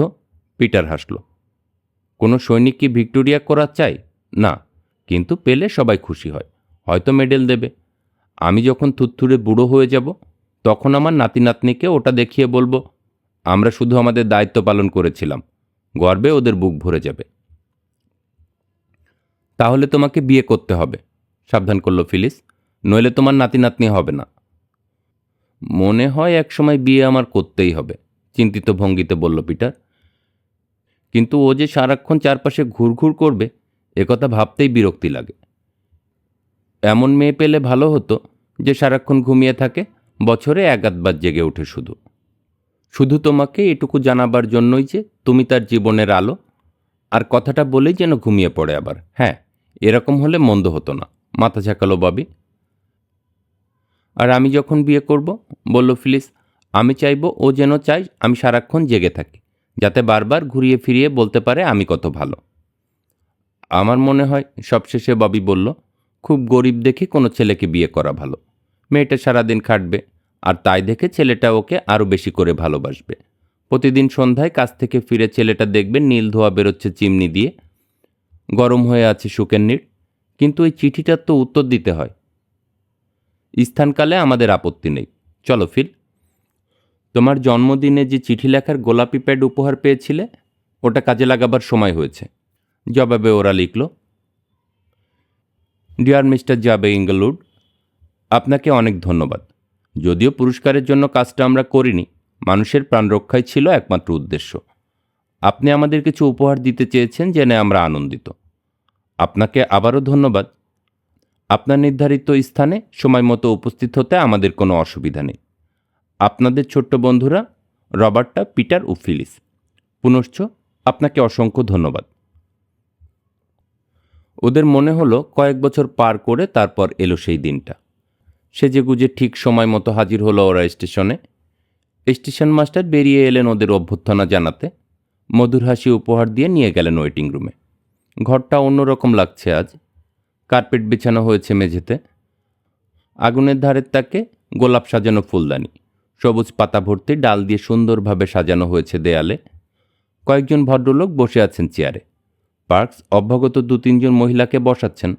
পিটার হাসল। কোনো সৈনিক কি ভিক্টোরিয়া করা চাই? না, কিন্তু পেলে সবাই খুশি হয়, হয়তো মেডেল দেবে। আমি যখন থুরথুরে বুড়ো হয়ে যাব, তখন আমার নাতি নাতনিকে ওটা দেখিয়ে বলবো, আমরা শুধু আমাদের দায়িত্ব পালন করেছিলাম। গর্বে ওদের বুক ভরে যাবে। তাহলে তোমাকে বিয়ে করতে হবে, সাবধান করল ফিলিস, নইলে তোমার নাতি নাতনি হবে না। মনে হয় একসময় বিয়ে আমার করতেই হবে, চিন্তিত ভঙ্গিতে বলল পিটার। কিন্তু ও যে সারাক্ষণ চারপাশে ঘুরঘুর করবে, একথা ভাবতেই বিরক্তি লাগে। এমন মেয়ে পেলে ভালো হতো যে সারাক্ষণ ঘুমিয়ে থাকে, বছরে 1-8 বার জেগে ওঠে শুধু শুধু তোমাকে এটুকু জানাবার জন্যই যে তুমি তার জীবনের আলো। আর কথাটা বলেই যেন ঘুমিয়ে পড়ে আবার। হ্যাঁ, এরকম হলে মন্দ হতো না, মাথা ঝাঁকালো ববি। আর আমি যখন বিয়ে করব, বলল ফিলিস, আমি চাইব ও যেন চাই আমি সারাক্ষণ জেগে থাকি, যাতে বারবার ঘুরিয়ে ফিরিয়ে বলতে পারে আমি কত ভালো। আমার মনে হয়, সবশেষে ববি বলল, খুব গরিব দেখে কোনো ছেলেকে বিয়ে করা ভালো। মেয়েটা সারাদিন খাটবে, আর তাই দেখে ছেলেটা ওকে আরও বেশি করে ভালোবাসবে। প্রতিদিন সন্ধ্যায় কাজ থেকে ফিরে ছেলেটা দেখবে নীল ধোয়া বেরোচ্ছে চিমনি দিয়ে, গরম হয়ে আছে সুখের নীড়। কিন্তু ওই চিঠিটার তো উত্তর দিতে হয়। স্থানকালে আমাদের আপত্তি নেই, চলো ফিল। তোমার জন্মদিনে যে চিঠি লেখার গোলাপি প্যাড উপহার পেয়েছিলে, ওটা কাজে লাগাবার সময় হয়েছে। জবাবে ওরা লিখল, ডিয়ার মিস্টার জাবে ইঙ্গলউড, আপনাকে অনেক ধন্যবাদ। যদিও পুরস্কারের জন্য কাজটা আমরা করিনি, মানুষের প্রাণ রক্ষাই ছিল একমাত্র উদ্দেশ্য। আপনি আমাদের কিছু উপহার দিতে চেয়েছেন জেনে আমরা আনন্দিত। আপনাকে আবারও ধন্যবাদ। আপনার নির্ধারিত স্থানে সময় মতো উপস্থিত হতে আমাদের কোনো অসুবিধা নেই। আপনাদের ছোট্ট বন্ধুরা রবার্টা, পিটার ও ফিলিস। পুনশ্চ আপনাকে অসংখ্য ধন্যবাদ। ওদের মনে হলো কয়েক বছর পার করে তারপর এলো সেই দিনটা। সেজেগুজে ঠিক সময় মতো হাজির হলো ওরা স্টেশনে। স্টেশন মাস্টার বেরিয়ে এলেন ওদের অভ্যর্থনা জানাতে। মধুর হাসি উপহার দিয়ে নিয়ে গেলেন ওয়েটিং রুমে। ঘরটা অন্যরকম লাগছে আজ। কার্পেট বিছানো হয়েছে মেঝেতে, আগুনের ধারের তাকে গোলাপ সাজানো ফুলদানি, সবুজ পাতা ভর্তি ডাল দিয়ে সুন্দরভাবে সাজানো হয়েছে দেয়ালে। কয়েকজন ভদ্রলোক বসে আছেন চেয়ারে। পার্কস অভ্যাগত 2-3 জন মহিলাকে বসাচ্ছেন।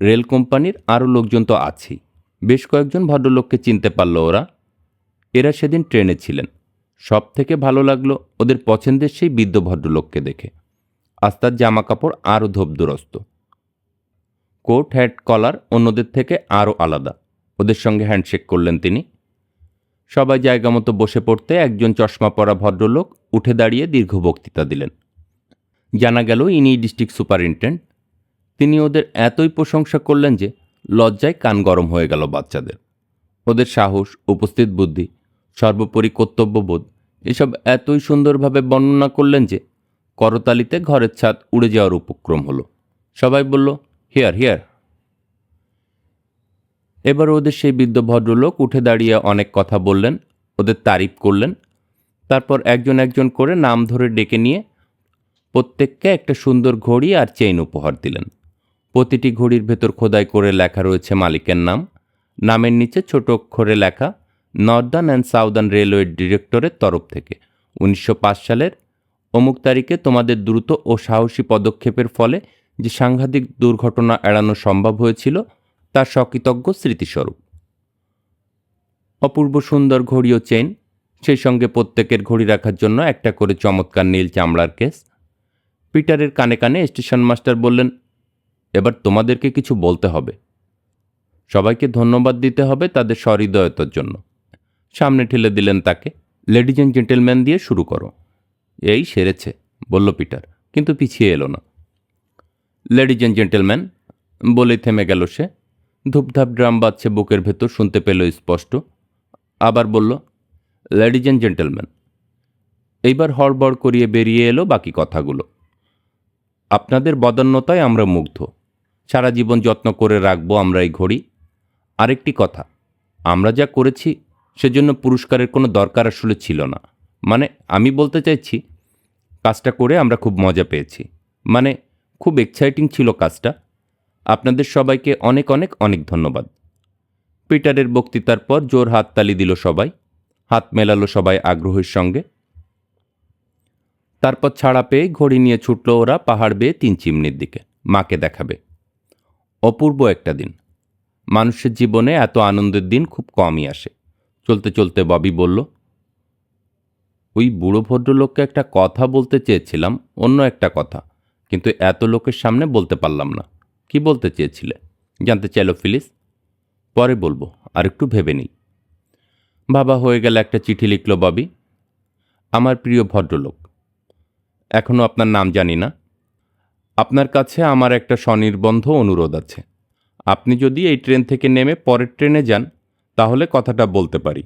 রেল কোম্পানির আরও লোকজন তো আছেই। বেশ কয়েকজন ভদ্রলোককে চিনতে পারল ওরা। এরা সেদিন ট্রেনে ছিলেন। সব থেকে ভালো লাগলো ওদের পছন্দের সেই বৃদ্ধ ভদ্রলোককে দেখে। আস্তার জামা কাপড় আরও ধোপদুরস্ত, কোট হ্যাট কলার অন্যদের থেকে আরও আলাদা। ওদের সঙ্গে হ্যান্ডশেক করলেন তিনি। সবাই জায়গা মতো বসে পড়তে একজন চশমা পরা ভদ্রলোক উঠে দাঁড়িয়ে দীর্ঘ বক্তৃতা দিলেন। জানা গেল ইনি ডিস্ট্রিক্ট সুপারিনটেন্ডেন্ট। তিনি ওদের এতই প্রশংসা করলেন যে লজ্জায় কান গরম হয়ে গেল বাচ্চাদের। ওদের সাহস, উপস্থিত বুদ্ধি, সর্বোপরি কর্তব্যবোধ এসব এতই সুন্দরভাবে বর্ণনা করলেন যে করতালিতে ঘরের ছাদ উড়ে যাওয়ার উপক্রম হলো। সবাই বলল, হিয়ার হিয়ার। এবার ওদের সেই বৃদ্ধ ভদ্রলোক উঠে দাঁড়িয়ে অনেক কথা বললেন, ওদের তারিফ করলেন। তারপর একজন একজন করে নাম ধরে ডেকে নিয়ে প্রত্যেককে একটা সুন্দর ঘড়ি আর চেইন উপহার দিলেন। প্রতিটি ঘড়ির ভেতর খোদাই করে লেখা রয়েছে মালিকের নাম। নামের নিচে ছোট অক্ষরে লেখা, নর্দার্ন অ্যান্ড সাউদার্ন রেলওয়ে ডিরেক্টরের তরফ থেকে 1905 সালের অমুক তারিখে তোমাদের দ্রুত ও সাহসী পদক্ষেপের ফলে যে সাংঘাতিক দুর্ঘটনা এড়ানো সম্ভব হয়েছিল তার সকৃতজ্ঞ স্মৃতিস্বরূপ। অপূর্ব সুন্দর ঘড়ি ও চেইন, সেই সঙ্গে প্রত্যেকের ঘড়ি রাখার জন্য একটা করে চমৎকার নীল চামড়ার কেস। পিটারের কানে কানে স্টেশন মাস্টার বললেন, এবার তোমাদেরকে কিছু বলতে হবে। সবাইকে ধন্যবাদ দিতে হবে তাদের সহৃদয়তার জন্য। সামনে ঠেলে দিলেন তাকে। লেডিজ অ্যান্ড জেন্টেলম্যান দিয়ে শুরু করো। এই সেরেছে, বলল পিটার, কিন্তু পিছিয়ে এলো না। লেডিজ অ্যান্ড জেন্টেলম্যান বলেই থেমে গেল সে। ধূপধাপ ড্রাম বাজছে বুকের ভেতর, শুনতে পেল স্পষ্ট। আবার বলল, লেডিজ অ্যান্ড জেন্টেলম্যান। এইবার হড়বড় করিয়ে বেরিয়ে এলো বাকি কথাগুলো। আপনাদের বদান্যতায় আমরা মুগ্ধ। সারা জীবন যত্ন করে রাখবো আমরা এই ঘড়ি। আরেকটি কথা, আমরা যা করেছি সেজন্য পুরস্কারের কোনো দরকার আসলে ছিল না। মানে আমি বলতে চাইছি, কাজটা করে আমরা খুব মজা পেয়েছি। মানে খুব এক্সাইটিং ছিল কাজটা। আপনাদের সবাইকে অনেক অনেক অনেক ধন্যবাদ। পিটারের বক্তৃতার পর জোর হাততালি দিল সবাই। হাত মেলালো সবাই আগ্রহের সঙ্গে। তারপর ছাড়া পেয়ে ঘড়ি নিয়ে ছুটল ওরা পাহাড় বেয়ে 3 চিমনির দিকে, মাকে দেখাবে। অপূর্ব একটা দিন। মানুষের জীবনে এত আনন্দের দিন খুব কমই আসে। চলতে চলতে ববি বলল, ওই বুড়ো ভদ্রলোককে একটা কথা বলতে চেয়েছিলাম, অন্য একটা কথা, কিন্তু এত লোকের সামনে বলতে পারলাম না। কি বলতে চেয়েছিলে? জানতে চাইল ফিলিস। পরে বলবো, আর একটু ভেবে নিই। ভাবা হয়ে গেল একটা চিঠি লিখল ববি। আমার প্রিয় ভদ্রলোক, এখনও আপনার নাম জানি না। আপনার কাছে আমার একটা স্বনির্বন্ধ অনুরোধ আছে। আপনি যদি এই ট্রেন থেকে নেমে পরের ট্রেনে যান তাহলে কথাটা বলতে পারি।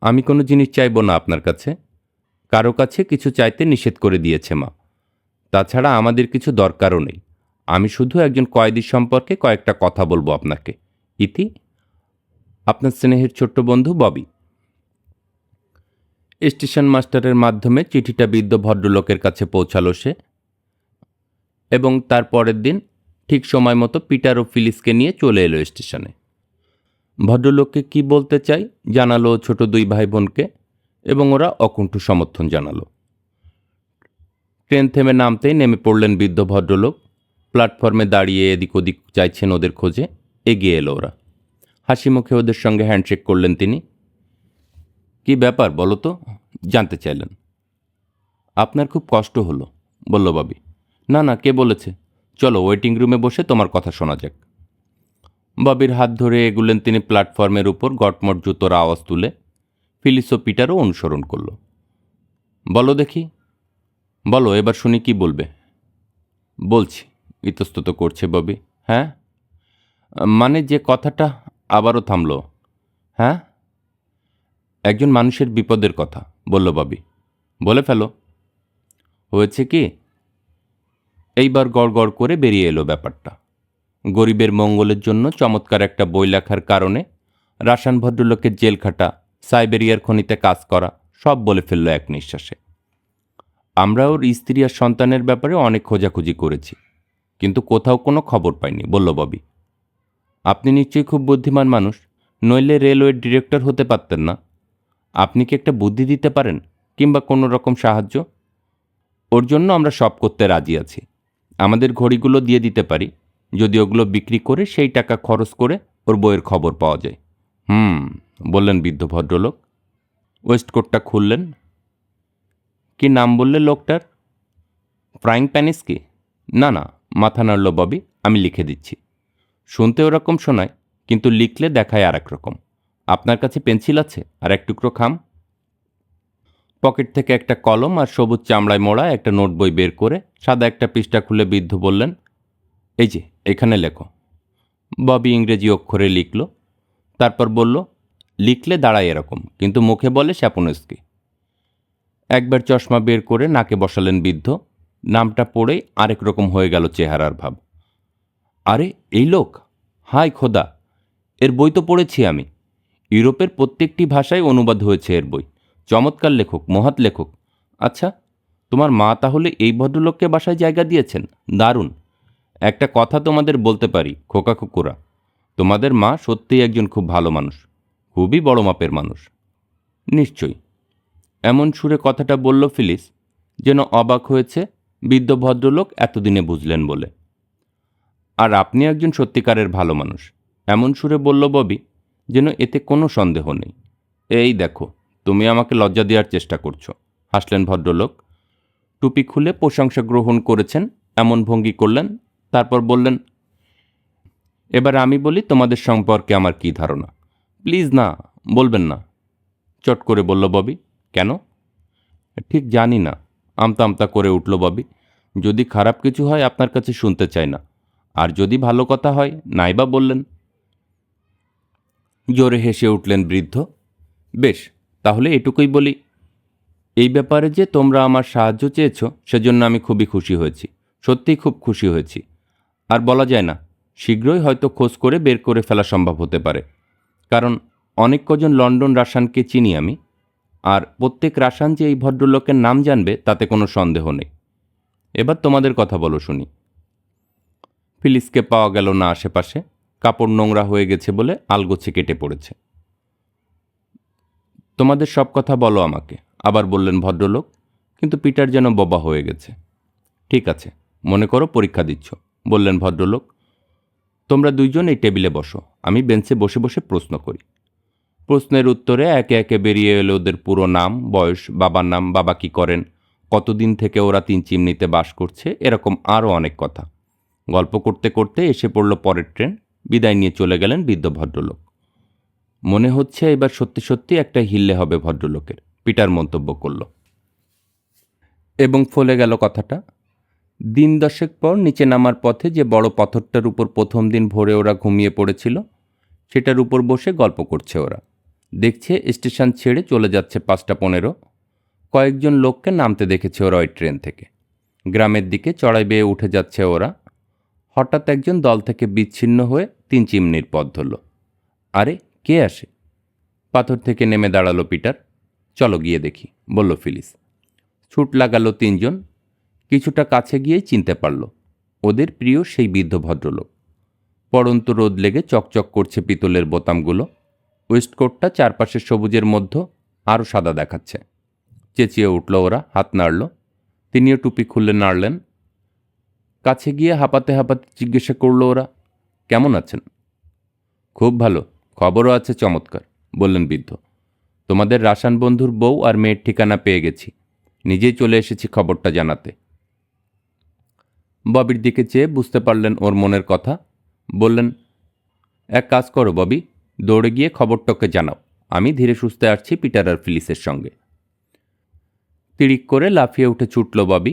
আমি কোনো জিনিস চাইব না আপনার কাছে। কারো কাছে কিছু চাইতে নিষেধ করে দিয়েছে মা। তাছাড়া আমাদের কিছু দরকারও নেই। আমি শুধু একজন কয়েদি সম্পর্কে কয়েকটা কথা বলবো আপনাকে। ইতি, আপনার স্নেহের ছোট্ট বন্ধু ববি। স্টেশন মাস্টারের মাধ্যমে চিঠিটা বৃদ্ধ ভদ্রলোকের কাছে পৌঁছালো সে, এবং তার পরের দিন ঠিক সময় মতো পিটার ও ফিলিসকে নিয়ে চলে এলো স্টেশনে। ভদ্রলোককে কি বলতে চাই জানালো ছোট 2 ভাই বোনকে, এবং ওরা অকুণ্ঠ সমর্থন জানালো। ট্রেন থেমে নামতেই নেমে পড়লেন বৃদ্ধ ভদ্রলোক। প্ল্যাটফর্মে দাঁড়িয়ে এদিক ওদিক চাইছেন ওদের খোঁজে। এগিয়ে এলো ওরা। হাসি মুখে ওদের সঙ্গে হ্যান্ডশেক করলেন তিনি। কি ব্যাপার বলো তো, জানতে চাইলেন। আপনার খুব কষ্ট হলো, বলল ববি। না না, কে বলেছে? চলো ওয়েটিং রুমে বসে তোমার কথা শোনা যাক। ববির হাত ধরে এগুলেন তিনি প্ল্যাটফর্মের উপর, গটমট জুতোর আওয়াজ তুলে। ফিলিস ও পিটারও অনুসরণ করল। বলো দেখি, বলো, এবার শুনি কি বলবে। বলছি, ইতস্তত করছে ববি। হ্যাঁ, মানে যে কথাটা। আবারও থামল। হ্যাঁ, একজন মানুষের বিপদের কথা, বলল ববি। বলে ফেলো। হয়েছে কি, এইবার গড়গড় করে বেরিয়ে এলো ব্যাপারটা। গরিবের মঙ্গলের জন্য চমৎকার একটা বই লেখার কারণে রাসান ভদ্রলোকের জেল খাটা, সাইবেরিয়ার খনিতে কাজ করা, সব বলে ফেলল এক নিঃশ্বাসে। আমরা ওর স্ত্রী আর সন্তানের ব্যাপারে অনেক খোঁজাখুঁজি করেছি, কিন্তু কোথাও কোনো খবর পাইনি, বলল ববি। আপনি নিশ্চয়ই খুব বুদ্ধিমান মানুষ, নইলে রেলওয়ের ডিরেক্টর হতে পারতেন না। আপনি কি একটা বুদ্ধি দিতে পারেন, কিংবা কোনো রকম সাহায্য? ওর জন্য আমরা সব করতে রাজি আছি। আমাদের ঘড়িগুলো দিয়ে দিতে পারি, যদি ওগুলো বিক্রি করে সেই টাকা খরচ করে ওর বইয়ের খবর পাওয়া যায়। বললেন বৃদ্ধ ভদ্রলোক। ওয়েস্টকোটটা খুললেন। কি নাম বললে লোকটার? ফ্রাইং প্যানিস কি? না না, মাথা নাড়ল ববি। আমি লিখে দিচ্ছি। শুনতে ওরকম শোনায়, কিন্তু লিখলে দেখায় আর এক রকম। আপনার কাছে পেন্সিল আছে? আর এক টুকরো খাম। পকেট থেকে একটা কলম আর সবুজ চামড়ায় মোড়া একটা নোট বই বের করে সাদা একটা পৃষ্ঠা খুলে বৃদ্ধ বললেন, এই যে এখানে লেখো। ববি ইংরেজি অক্ষরে লিখল। তারপর বলল, লিখলে দাঁড়ায় এরকম, কিন্তু মুখে বলে শ্যাপনস্কি। একবার চশমা বের করে নাকে বসালেন বৃদ্ধ। নামটা পড়েই আরেক রকম হয়ে গেল চেহারার ভাব। আরে এই লোক! হায় খোদা, এর বই তো পড়েছি আমি। ইউরোপের প্রত্যেকটি ভাষায় অনুবাদ হয়েছে এর বই। চমৎকার লেখক, মহৎ লেখক। আচ্ছা, তোমার মা তাহলে এই ভদ্রলোককে বাসায় জায়গা দিয়েছেন? দারুণ। একটা কথা তোমাদের বলতে পারি খোকা কুকুরা, তোমাদের মা সত্যিই একজন খুব ভালো মানুষ, খুবই বড় মাপের মানুষ। নিশ্চয়ই। এমন সুরে কথাটা বলল ফিলিস, যেন অবাক হয়েছে বৃদ্ধ ভদ্রলোক এতদিনে বুঝলেন বলে। আর আপনি একজন সত্যিকারের ভালো মানুষ, এমন সুরে বলল ববি, যেন এতে কোনো সন্দেহ নেই। এই দেখো, তুমি আমাকে লজ্জা দেওয়ার চেষ্টা করছো, হাসলেন ভদ্রলোক। টুপি খুলে প্রশংসা গ্রহণ করেছেন এমন ভঙ্গি করলেন। তারপর বললেন, এবার আমি বলি তোমাদের সম্পর্কে আমার কী ধারণা। প্লিজ না, বলবেন না, চট করে বলল ববি। কেন? ঠিক জানি না, আমতা আমতা করে উঠল ববি। যদি খারাপ কিছু হয় আপনার কাছে শুনতে চাই না, আর যদি ভালো কথা হয় নাইবা বললেন। জোরে হেসে উঠলেন বৃদ্ধ। বেশ, তাহলে এটুকুই বলি, এই ব্যাপারে যে তোমরা আমার সাহায্য চেয়েছ সেজন্য আমি খুবই খুশি হয়েছি, সত্যিই খুব খুশি হয়েছি। আর বলা যায় না, শীঘ্রই হয়তো খোঁজ করে বের করে ফেলা সম্ভব হতে পারে, কারণ অনেক কজন লন্ডন রাসানকে চিনি আমি, আর প্রত্যেক রাসান যে এই ভদ্রলোকের নাম জানবে তাতে কোনো সন্দেহ নেই। এবার তোমাদের কথা বলো শুনি। ফিলিসকে পাওয়া গেল না আশেপাশে, কাপড় নোংরা হয়ে গেছে বলে আলগোছে কেটে পড়েছে। তোমাদের সব কথা বলো আমাকে, আবার বললেন ভদ্রলোক, কিন্তু পিটার যেন বোবা হয়ে গেছে। ঠিক আছে, মনে করো পরীক্ষা দিচ্ছ, বললেন ভদ্রলোক। তোমরা দুইজন এই টেবিলে বসো, আমি বেঞ্চে বসে বসে প্রশ্ন করি। প্রশ্নের উত্তরে একে একে বেরিয়ে এলো ওদের পুরো নাম, বয়স, বাবার নাম, বাবা কী করেন, কতদিন থেকে ওরা তিন চিমনিতে বাস করছে, এরকম আরও অনেক কথা। গল্প করতে করতে এসে পড়ল পরের ট্রেন। বিদায় নিয়ে চলে গেলেন বৃদ্ধ ভদ্রলোক। মনে হচ্ছে এবার সত্যি সত্যি একটা হিল্লে হবে ভদ্রলোকের, পিটার মন্তব্য করল। এবং ফলে গেল কথাটা। দিন দশেক পর নিচে নামার পথে যে বড় পাথরটার উপর প্রথম দিন ভোরে ওরা ঘুমিয়ে পড়েছিল, সেটার উপর বসে গল্প করছে ওরা। দেখছে স্টেশন ছেড়ে চলে যাচ্ছে 5:15। কয়েকজন লোককে নামতে দেখেছে ওরা ওই ট্রেন থেকে। গ্রামের দিকে চড়াই বেয়ে উঠে যাচ্ছে ওরা। হঠাৎ একজন দল থেকে বিচ্ছিন্ন হয়ে তিন চিমনির পথ ধরল। আরে কে আসে? পাথর থেকে নেমে দাঁড়ালো পিটার। চলো গিয়ে দেখি, বলল ফিলিস। ছুট লাগালো তিনজন। কিছুটা কাছে গিয়েই চিনতে পারল, ওদের প্রিয় সেই বৃদ্ধ ভদ্রলোক। পড়ন্ত রোদ লেগে চকচক করছে পিতলের বোতামগুলো। ওয়েস্টকোটটা চারপাশের সবুজের মধ্যে আরও সাদা দেখাচ্ছে। চেঁচিয়ে উঠল ওরা, হাত নাড়ল। তিনিও টুপি খুলে নাড়লেন। কাছে গিয়ে হাঁপাতে হাঁপাতে জিজ্ঞাসা করল ওরা, কেমন আছেন? খুব ভালো, খবরও আছে চমৎকার, বললেন বৃদ্ধ। তোমাদের রাসান বন্ধুর বউ আর মেয়ের ঠিকানা পেয়ে গেছি, নিজেই চলে এসেছি খবরটা জানাতে। ববির দিকে চেয়ে বুঝতে পারলেন ওর মনের কথা। বললেন, এক কাজ করো ববি, দৌড়ে গিয়ে খবরটাকে জানাও। আমি ধীরে সুস্থে আসছি পিটার আর ফিলিসের সঙ্গে। তিড়িক করে লাফিয়ে উঠে ছুটল ববি।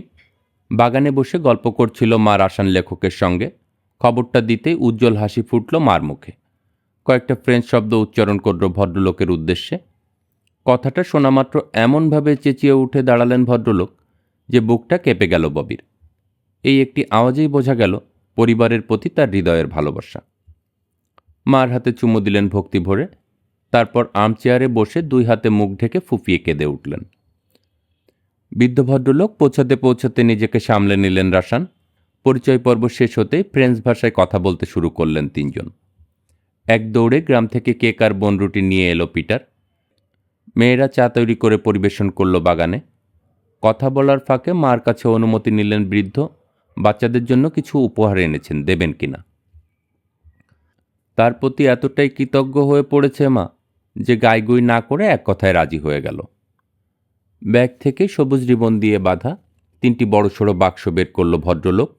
বাগানে বসে গল্প করছিল মা রাসান লেখকের সঙ্গে। খবরটা দিতেই উজ্জ্বল হাসি ফুটল মার মুখে। কয়েকটা ফ্রেঞ্চ শব্দ উচ্চারণ করল ভদ্রলোকের উদ্দেশ্যে। কথাটা শোনামাত্র এমনভাবে চেঁচিয়ে উঠে দাঁড়ালেন ভদ্রলোক যে বুকটা কেঁপে গেল ববির। এই একটি আওয়াজেই বোঝা গেল পরিবারের প্রতি তার হৃদয়ের ভালোবাসা। মার হাতে চুমু দিলেন ভক্তি ভরে। তারপর আর্মচেয়ারে বসে দুই হাতে মুখ ঢেকে ফুঁপিয়ে কেঁদে উঠলেন। বৃদ্ধ ভদ্রলোক পৌঁছাতে পৌঁছাতে নিজেকে সামলে নিলেন রাসান। পরিচয় পর্ব শেষ হতেই ফ্রেঞ্চ ভাষায় কথা বলতে শুরু করলেন তিনজন। এক দৌড়ে গ্রাম থেকে কেক আর বনরুটি নিয়ে এলো পিটার। মেয়েরা চা তৈরি করে পরিবেশন করল বাগানে। কথা বলার ফাঁকে মার কাছে অনুমতি নিলেন বৃদ্ধ, বাচ্চাদের জন্য কিছু উপহার এনেছেন, দেবেন কিনা। তার প্রতি এতটাই কৃতজ্ঞ হয়ে পড়েছে মা যে গাইগুই না করে এক কথায় রাজি হয়ে গেল। ব্যাগ থেকে সবুজ রিবন দিয়ে বাঁধা 3টি বড়সড় বাক্স বের করল ভদ্রলোক।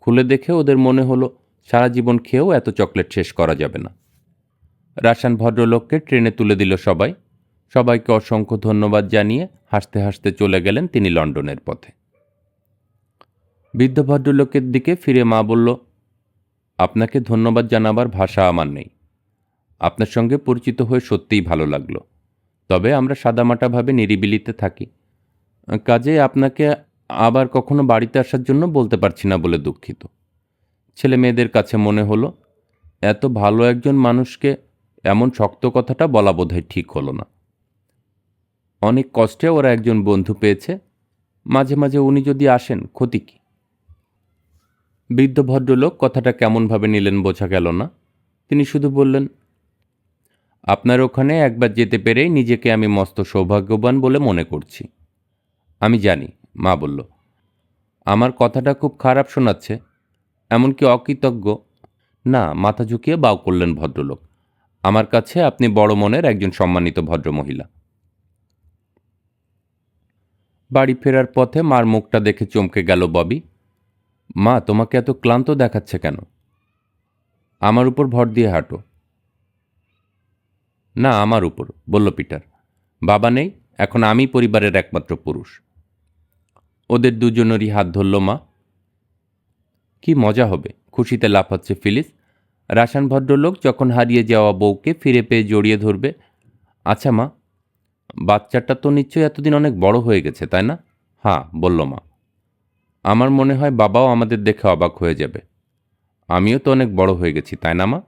খুলে দেখে ওদের মনে হলো সারা জীবন খেয়েও এত চকলেট শেষ করা যাবে না। রাশান ভদ্রলোককে ট্রেনে তুলে দিল সবাই। সবাইকে অসংখ্য ধন্যবাদ জানিয়ে হাসতে হাসতে চলে গেলেন তিনি লন্ডনের পথে। বৃদ্ধ ভদ্রলোকের দিকে ফিরে মা বলল, আপনাকে ধন্যবাদ জানাবার ভাষা আমার নেই। আপনার সঙ্গে পরিচিত হয়ে সত্যিই ভালো লাগলো। তবে আমরা সাদামাটাভাবে নিরিবিলিতে থাকি, কাজেই আপনাকে আবার কখনো বাড়িতে আসার জন্য বলতে পারছি না বলে দুঃখিত। ছেলে মেয়েদের কাছে মনে হলো এত ভালো একজন মানুষকে এমন শক্ত কথাটা বলা বোধহয় ঠিক হলো না। অনেক কষ্টে ওরা একজন বন্ধু পেয়েছে, মাঝে মাঝে উনি যদি আসেন ক্ষতি কি। বৃদ্ধ ভদ্রলোক কথাটা কেমনভাবে নিলেন বোঝা গেল না। তিনি শুধু বললেন, আপনার ওখানে একবার যেতে পেরেই নিজেকে আমি মস্ত সৌভাগ্যবান বলে মনে করছি। আমি জানি, মা বলল। আমার কথাটা খুব খারাপ শোনাচ্ছে, এমনকি অকৃতজ্ঞ না। মাথা ঝুঁকিয়ে বাউ করলেন ভদ্রলোক। আমার কাছে আপনি বড় মনের একজন সম্মানিত ভদ্রমহিলা। বাড়ি ফেরার পথে মার মুখটা দেখে চমকে গেল ববি। মা, তোমাকে এত ক্লান্ত দেখাচ্ছে কেন? আমার উপর ভর দিয়ে হাঁটো। না, আমার উপর, বলল পিটার। বাবা নেই, এখন আমি পরিবারের একমাত্র পুরুষ। ওদের দুজনেরই হাত ধরল মা। কি মজা হবে, খুশিতে লাফাচ্ছে ফিলিস। রাশান ভদ্রলোক যখন হারিয়ে যাওয়া বউকে ফিরে পেয়ে জড়িয়ে ধরবে। আচ্ছা মা, বাচ্চাটা তো নিশ্চয়ই এতদিন অনেক বড় হয়ে গেছে, তাই না? হ্যাঁ, বলল মা। আমার মনে হয় বাবাও আমাদের দেখে অবাক হয়ে যাবে। আমিও তো অনেক বড় হয়ে গেছি, তাই না মা?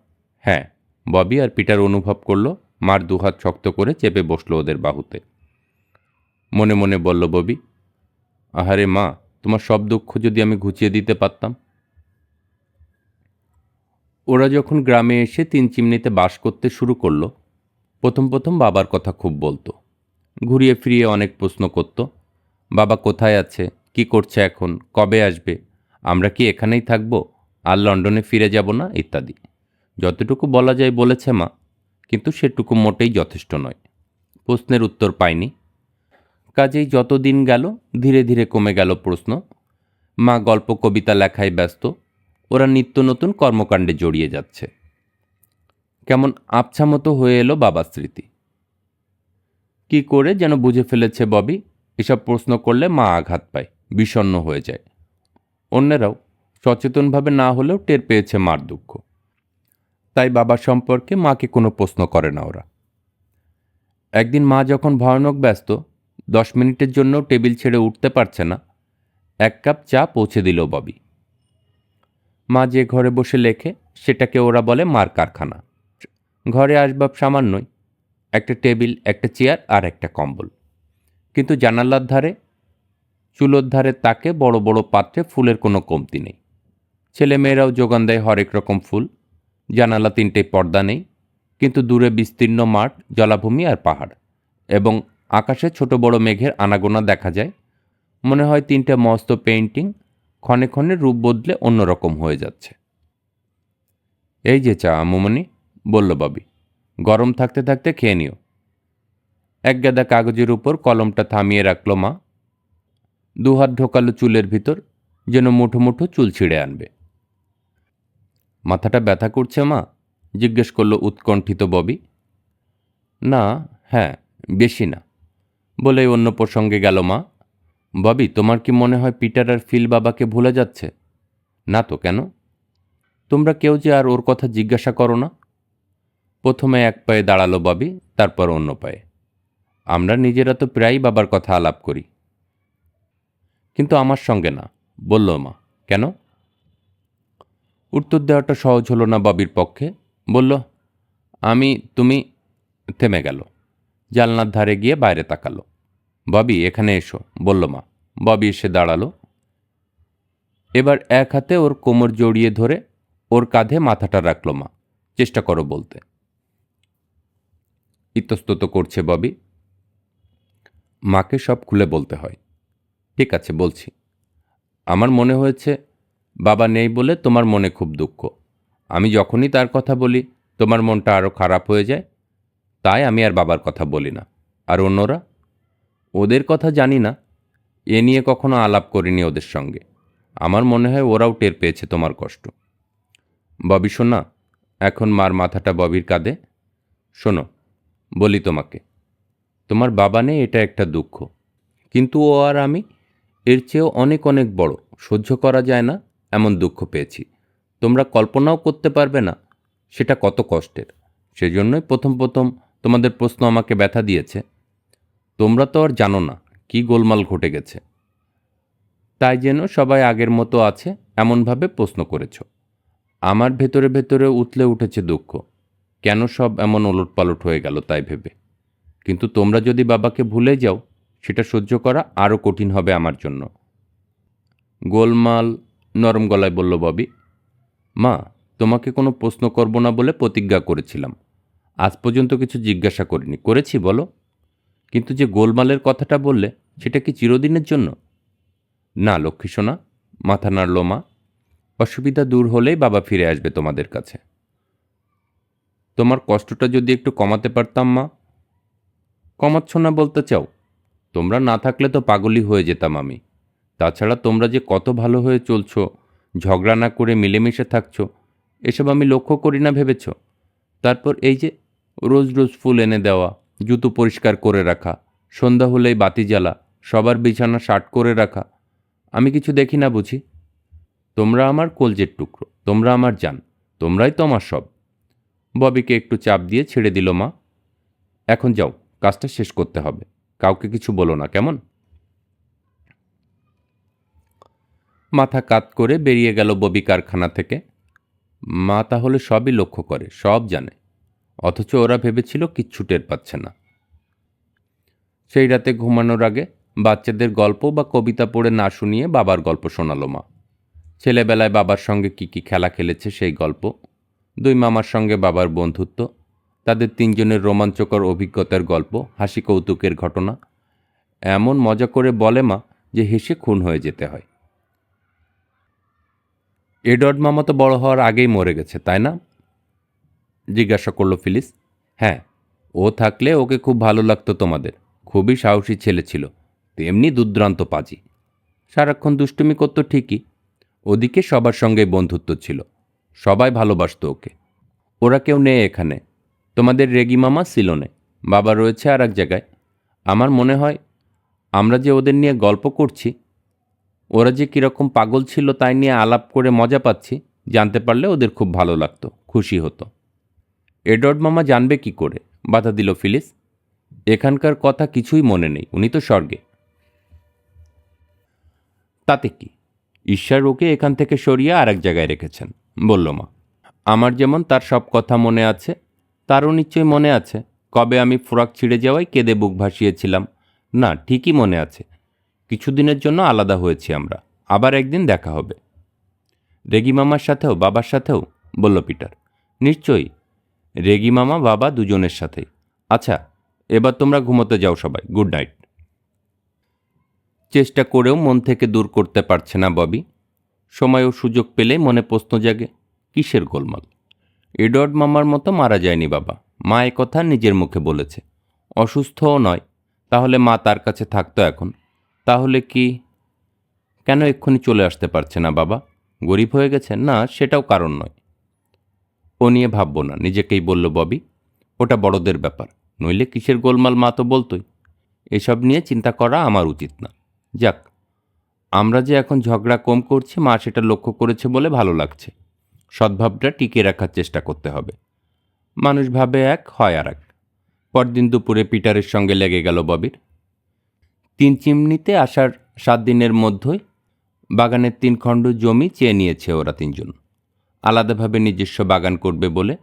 হ্যাঁ, ববি আর পিটার অনুভব করল মার দুহাত শক্ত করে চেপে বসলো ওদের বাহুতে। মনে মনে বলল ববি, আহারে মা, তোমার সব দুঃখ যদি আমি ঘুচিয়ে দিতে পারতাম। ওরা যখন গ্রামে এসে 3 চিমনিতে বাস করতে শুরু করলো, প্রথম প্রথম বাবার কথা খুব বলতো। ঘুরিয়ে ফিরিয়ে অনেক প্রশ্ন করত। বাবা কোথায় আছে, কি করছে এখন, কবে আসবে, আমরা কি এখানেই থাকবো, আর লন্ডনে ফিরে যাব না, ইত্যাদি। যতটুকু বলা যায় বলেছে মা, কিন্তু সেটুকু মোটেই যথেষ্ট নয়। প্রশ্নের উত্তর পায়নি। কাজেই যত দিন গেল ধীরে ধীরে কমে গেল প্রশ্ন। মা গল্প কবিতা লেখায় ব্যস্ত, ওরা নিত্য নতুন কর্মকাণ্ডে জড়িয়ে যাচ্ছে। কেমন আবছা মতো হয়ে এলো বাবার স্মৃতি। কি করে যেন বুঝে ফেলেছে ববি, এসব প্রশ্ন করলে মা আঘাত পায়, বিষণ্ণ হয়ে যায়। অন্যেরাও সচেতনভাবে না হলেও টের পেয়েছে মার দুঃখ। তাই বাবার সম্পর্কে মাকে কোনো প্রশ্ন করে না ওরা। একদিন মা যখন ভয়ানক ব্যস্ত, 10 মিনিটের জন্য টেবিল ছেড়ে উঠতে পারছে না, 1 কাপ চা পৌঁছে দিল ববি। মা যে ঘরে বসে লেখে সেটাকে ওরা বলে মার কারখানা। ঘরে আসবাব সামান্যই, একটা টেবিল, একটা চেয়ার আর একটা কম্বল। কিন্তু জানালার ধারে, চুলোর ধারে তাকে বড় বড় পাত্রে ফুলের কোনো কমতি নেই। ছেলে মেয়েরাও যোগান দেয় হরেক রকম ফুল। জানালা 3টে, পর্দা নেই, কিন্তু দূরে বিস্তীর্ণ মাঠ, জলাভূমি আর পাহাড়, এবং আকাশে ছোট বড় মেঘের আনাগোনা দেখা যায়। মনে হয় 3টে মস্ত পেইন্টিং ক্ষণে ক্ষণে রূপ বদলে অন্যরকম হয়ে যাচ্ছে। এই যে চা আম্মুমণি, বলল ববি। গরম থাকতে থাকতে খেয়ে নিও। এক গাদা কাগজের উপর কলমটা থামিয়ে রাখল মা। 2 হাত ঢোকালো চুলের ভিতর, যেন মুঠো মুঠো চুল ছিঁড়ে আনবে। মাথাটা ব্যথা করছে মা, জিজ্ঞেস করল উৎকণ্ঠিত ববি। না, হ্যাঁ, বেশি না, বলেই অন্য প্রসঙ্গে গেল মা। ববি, তোমার কি মনে হয় পিটার আর ফিল বাবাকে ভুলে যাচ্ছে? না তো, কেন? তোমরা কেউ যে আর ওর কথা জিজ্ঞাসা করো না। প্রথমে এক পায়ে দাঁড়ালো ববি, তারপর অন্য পায়ে। আমরা নিজেরা তো প্রায়ই বাবার কথা আলাপ করি, কিন্তু আমার সঙ্গে না, বলল মা। কেন? উত্তর দেওয়াটা সহজ হলো না ববির পক্ষে। বলল, তুমি। থেমে গেল। জানলার ধারে গিয়ে বাইরে তাকালো। ববি, এখানে এসো, বলল মা। ববি এসে দাঁড়ালো। এবার এক হাতে ওর কোমর জড়িয়ে ধরে ওর কাঁধে মাথাটা রাখল মা। চেষ্টা করো বলতে। ইতস্তত করছে ববি। মাকে সব খুলে বলতে হয়। ঠিক আছে, বলছি। আমার মনে হয়েছে বাবা নেই বলে তোমার মনে খুব দুঃখ। আমি যখনই তার কথা বলি তোমার মনটা আরও খারাপ হয়ে যায়, তাই আমি আর বাবার কথা বলি না। আর অন্যরা, ওদের কথা জানি না, এ নিয়ে কখনো আলাপ করিনি ওদের সঙ্গে। আমার মনে হয় ওরাও টের পেয়েছে তোমার কষ্ট। ববি শোনা, এখন মার মাথাটা ববির কাঁধে। শোনো, বলি তোমাকে, তোমার বাবা নেই এটা একটা দুঃখ, কিন্তু ও আর আমি এর চেয়েও অনেক অনেক বড়, সহ্য করা যায় না এমন দুঃখ পেয়েছি। তোমরা কল্পনাও করতে পারবে না সেটা কত কষ্টের। সেজন্যই প্রথম প্রথম তোমাদের প্রশ্ন আমাকে ব্যথা দিয়েছে। তোমরা তো আর জানো না কি গোলমাল ঘটে গেছে, তাই যেন সবাই আগের মতো আছে এমনভাবে প্রশ্ন করেছ। আমার ভেতরে ভেতরে উতলে উঠেছে দুঃখ, কেন সব এমন ওলটপালট হয়ে গেল তাই ভেবে। কিন্তু তোমরা যদি বাবাকে ভুলে যাও, সেটা সহ্য করা আরও কঠিন হবে আমার জন্য। গোলমাল, নরম গলায় বলল ববি। মা, তোমাকে কোনো প্রশ্ন করব না বলে প্রতিজ্ঞা করেছিলাম। আজ পর্যন্ত কিছু জিজ্ঞাসা করিনি, করেছি বলো? কিন্তু যে গোলমালের কথাটা বললে, সেটা কি চিরদিনের জন্য? না লক্ষ্মী সোনা, মাথা নাড়ল মা। অসুবিধা দূর হলেই বাবা ফিরে আসবে তোমাদের কাছে। তোমার কষ্টটা যদি একটু কমাতে পারতাম মা। কমাচ্ছ না বলতে চাও? তোমরা না থাকলে তো পাগলই হয়ে যেতাম আমি। তাছাড়া তোমরা যে কত ভালো হয়ে চলছ, ঝগড়া না করে মিলেমিশে থাকছ, এসব আমি লক্ষ্য করি না ভেবেছ? তারপর এই যে রোজ রোজ ফুল এনে দেওয়া, জুতো পরিষ্কার করে রাখা, সন্ধ্যা হলেই বাতি জ্বালা, সবার বিছানা শার্ট করে রাখা, আমি কিছু দেখি না বুঝি? তোমরা আমার কলজের টুকরো, তোমরা আমার জান, তোমরাই তো আমার সব। ববিকে একটু চাপ দিয়ে ছেড়ে দিল মা। এখন যাও, কাজটা শেষ করতে হবে। কাউকে কিছু বলো না, কেমন? মাথা কাত করে বেরিয়ে গেল ববি কারখানা থেকে। মা তাহলে সবই লক্ষ্য করে, সব জানে, অথচ ওরা ভেবেছিল কিচ্ছু টের পাচ্ছে না। সেই রাতে ঘুমানোর আগে বাচ্চাদের গল্প বা কবিতা পড়ে না শুনিয়ে বাবার গল্প শোনালো মা। ছেলেবেলায় বাবার সঙ্গে কি কি খেলা খেলেছে সেই গল্প, দুই মামার সঙ্গে বাবার বন্ধুত্ব, তাদের তিনজনের রোমাঞ্চকর অভিজ্ঞতার গল্প, হাসি কৌতুকের ঘটনা। এমন মজা করে বলে মা যে হেসে খুন হয়ে যেতে হয়। এডওয়ার্ড মামা তো বড় হওয়ার আগেই মরে গেছে, তাই না? জিজ্ঞাসা করলো ফিলিস। হ্যাঁ, ও থাকলে ওকে খুব ভালো লাগতো তোমাদের। খুবই সাহসী ছেলে ছিল, তেমনি দুর্দান্ত পাজি। সারাক্ষণ দুষ্টুমি করতো ঠিকই, ওদিকে সবার সঙ্গে বন্ধুত্ব ছিল, সবাই ভালোবাসতো ওকে। ওরা কেউ নেই এখানে, তোমাদের রেগি মামা সিলনে, বাবা রয়েছে আর এক জায়গায়। আমার মনে হয় আমরা যে ওদের নিয়ে গল্প করছি, ওরা যে কীরকম পাগল ছিল তাই নিয়ে আলাপ করে মজা পাচ্ছি, জানতে পারলে ওদের খুব ভালো লাগতো, খুশি হতো। এডওয়ার্ড মামা জানবে কি করে? বাধা দিল ফিলিস। এখানকার কথা কিছুই মনে নেই, উনি তো স্বর্গে। তাতে কি, ঈশ্বর ওকে এখান থেকে সরিয়ে আর এক জায়গায় রেখেছেন, বলল মা। আমার যেমন তার সব কথা মনে আছে, তারও নিশ্চয়ই মনে আছে কবে আমি ফ্রক ছিঁড়ে যাওয়ায় কেঁদে বুক ভাসিয়েছিলাম। না, ঠিকই মনে আছে। কিছুদিনের জন্য আলাদা হয়েছি আমরা, আবার একদিন দেখা হবে। রেগি মামার সাথেও, বাবার সাথেও? বলল পিটার। নিশ্চয়ই, রেগি মামা বাবা দুজনের সাথেই। আচ্ছা, এবার তোমরা ঘুমোতে যাও সবাই, গুড নাইট। চেষ্টা করেও মন থেকে দূর করতে পারছে না ববি। সময় ও সুযোগ পেলে মনে প্রশ্ন জাগে, কিসের গোলমাল? এডওয়ার্ড মামার মতো মারা যায়নি বাবা, মা এ কথা নিজের মুখে বলেছে। অসুস্থও নয়, তাহলে মা তার কাছে থাকতো এখন। তাহলে কি? কেন এক্ষুনি চলে আসতে পারছে না বাবা? গরিব হয়ে গেছে? না, সেটাও কারণ নয়। ও নিয়ে ভাববো না, নিজেকেই বলল ববি। ওটা বড়দের ব্যাপার, নইলে কিসের গোলমাল মা তো বলতোই। এসব নিয়ে চিন্তা করা আমার উচিত না। যাক, আমরা যে এখন ঝগড়া কম করছি, মা সেটা লক্ষ্য করেছে বলে ভালো লাগছে। সদ্ভাবটা টিকিয়ে রাখার চেষ্টা করতে হবে। মানুষ ভাবে এক, হয় আর এক। পরদিন দুপুরে পিটারের সঙ্গে লেগে গেল ববির। 3 চিমনিতে আসার 7 দিনের মধ্যেই বাগানের 3 খণ্ড জমি চেয়ে নিয়েছে ওরা তিনজন, আলাদাভাবে নিজস্ব বাগান করবে বলে।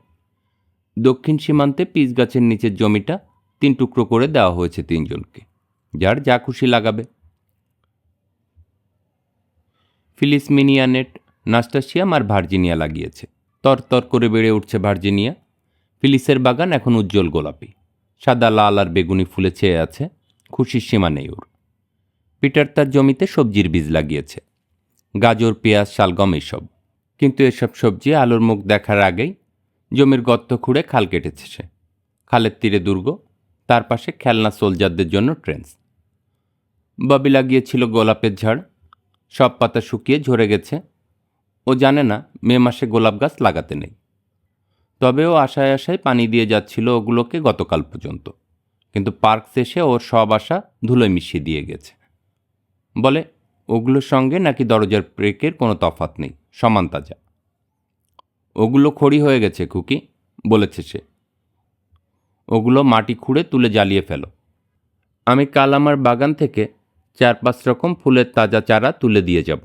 দক্ষিণ সীমান্তে পিচ গাছের নিচের জমিটা 3 টুকরো করে দেওয়া হয়েছে তিনজনকে, যার যা খুশি লাগাবে। ফিলিস মিনিয়ানেট, নাস্টাসিয়াম আর ভার্জিনিয়া লাগিয়েছে। তরতর করে বেড়ে উঠছে ভার্জিনিয়া। ফিলিসের বাগান এখন উজ্জ্বল গোলাপি, সাদা, লাল আর বেগুনি ফুলে ছেয়ে আছে। খুশির সীমা নেই ওর। পিটার তার জমিতে সবজির বীজ লাগিয়েছে, গাজর, পেঁয়াজ, শালগম এইসব। কিন্তু এসব সবজি আলোর মুখ দেখার আগেই জমির গর্ত খুঁড়ে খাল কেটেছে সে। খালের তীরে দুর্গ, তার পাশে খেলনা সোলজারদের জন্য ট্রেন্স। ববি লাগিয়েছিল গোলাপের ঝাড়, সব পাতা শুকিয়ে ঝরে গেছে। ও জানে না মে মাসে গোলাপ গাছ লাগাতে নেই। তবে ও আশায় আশায় পানি দিয়ে যাচ্ছিল ওগুলোকে গতকাল পর্যন্ত। কিন্তু পার্ক শেষে ওর সব আশা ধুলোয় মিশিয়ে দিয়ে গেছে। বলে ওগুলোর সঙ্গে নাকি দরজার ব্রেকের কোনো তফাৎ নেই, সমান তাজা। ওগুলো খড়ি হয়ে গেছে খুকি, বলেছে সে। ওগুলো মাটি খুঁড়ে তুলে জ্বালিয়ে ফেলো। আমি কাল আমার বাগান থেকে 4-5 রকম ফুলের তাজা চারা তুলে দিয়ে যাব।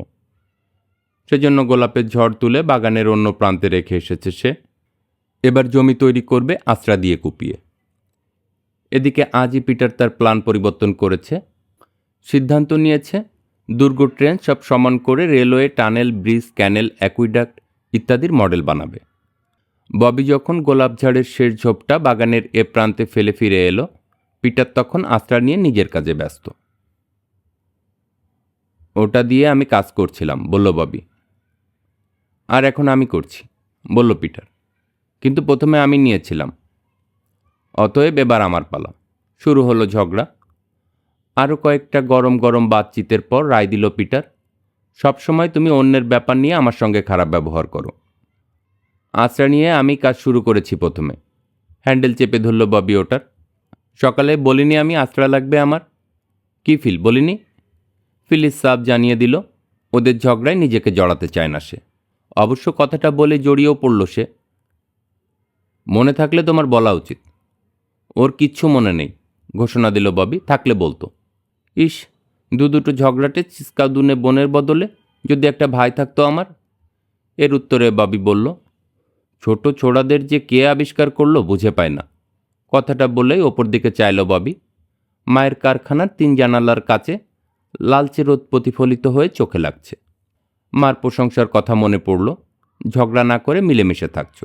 সেজন্য গোলাপের ঝড় তুলে বাগানের অন্য প্রান্তে রেখে এসেছে সে। এবার জমি তৈরি করবে আশ্রা দিয়ে কুপিয়ে। এদিকে আজই পিটার তার প্ল্যান পরিবর্তন করেছে। সিদ্ধান্ত নিয়েছে দুর্গ ট্রেন সব সমান করে রেলওয়ে, টানেল, ব্রিজ, ক্যানেল, অ্যাকুইডাক্ট ইত্যাদির মডেল বানাবে। ববি যখন গোলাপঝাড়ের শেষ ঝোপটা বাগানের এ প্রান্তে ফেলে ফিরে এলো, পিটার তখন আশ্রা নিয়ে নিজের কাজে ব্যস্ত। ওটা দিয়ে আমি কাজ করছিলাম, বলল ববি। আর এখন আমি করছি, বলল পিটার। কিন্তু প্রথমে আমি নিয়েছিলাম। অতএব এবার আমার পালা। শুরু হলো ঝগড়া। আরও কয়েকটা গরম গরম বাতচিতের পর রায় দিল পিটার, সবসময় তুমি অন্যের ব্যাপার নিয়ে আমার সঙ্গে খারাপ ব্যবহার করো। আশ্রা নিয়ে আমি কাজ শুরু করেছি প্রথমে। হ্যান্ডেল চেপে ধরল ববি ওটার। সকালে বলিনি আমি আশ্রা লাগবে আমার? কি ফিল, বলিনি? ফিলিস সাব জানিয়ে দিল ওদের ঝগড়ায় নিজেকে জড়াতে চায় না সে। অবশ্য কথাটা বলে জড়িয়েও পড়ল সে। মনে থাকলে তোমার বলা উচিত। ওর কিচ্ছু মনে নেই, ঘোষণা দিল ববি। থাকলে বলতো। ইস, দুটো ঝগড়াটে চিস্কাদুনে বোনের বদলে যদি একটা ভাই থাকতো আমার। এর উত্তরে ববি বলল, ছোট ছোড়াদের যে কে আবিষ্কার করলো বুঝে পায় না। কথাটা বলেই ওপর দিকে চাইল ববি। মায়ের কারখানার 3 জানালার কাছে লালচে রোদ প্রতিফলিত হয়ে চোখে লাগছে। মার প্রশংসার কথা মনে পড়ল। ঝগড়া না করে মিলেমিশে থাকছ।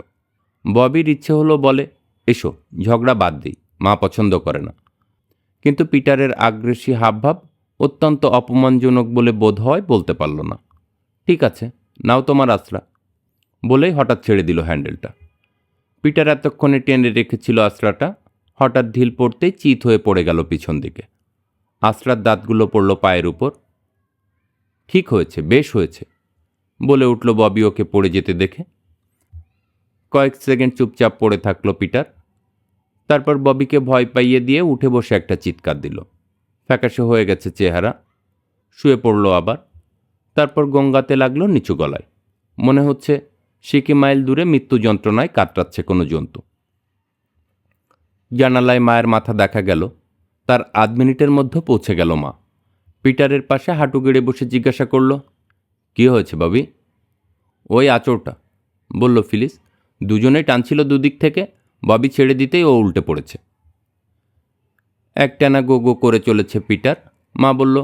ববির ইচ্ছে হলো বলে, এসো ঝগড়া বাদ দিই, মা পছন্দ করে না। কিন্তু পিটারের আগ্রাসী হাবভাব অত্যন্ত অপমানজনক বলে বোধ হয় বলতে পারল না। ঠিক আছে, নাও তোমার আশ্রা, বলেই হঠাৎ ছেড়ে দিল হ্যান্ডেলটা। পিটার এতক্ষণে টেনে রেখেছিল আশ্রাটা, হঠাৎ ঢিল পড়তেই চিত হয়ে পড়ে গেল পিছন দিকে। আশ্রার দাঁতগুলো পড়ল পায়ের উপর। ঠিক হয়েছে, বেশ হয়েছে, বলে উঠল ববি ওকে পড়ে যেতে দেখে। কয়েক সেকেন্ড চুপচাপ পড়ে থাকলো পিটার। তারপর ববিকে ভয় পাইয়ে দিয়ে উঠে বসে একটা চিৎকার দিল। ফ্যাকাশে হয়ে গেছে চেহারা। শুয়ে পড়ল আবার। তারপর গঙ্গাতে লাগলো নিচু গলায়। মনে হচ্ছে সিকি মাইল দূরে মৃত্যু যন্ত্রণায় কাতরাচ্ছে কোনো জন্তু। জানালায় মায়ের মাথা দেখা গেল। তার 8 মিনিটের মধ্যে পৌঁছে গেল মা। পিটারের পাশে হাঁটু গেড়ে বসে জিজ্ঞাসা করল, কি হয়েছে ববি? ওই আঁচড়টা, বলল ফিলিস। দুজনেই টানছিল দুদিক থেকে। ববি ছেড়ে দিতেই ও উল্টে পড়েছে। একটানা গো গো করে চলেছে পিটার। মা বলল,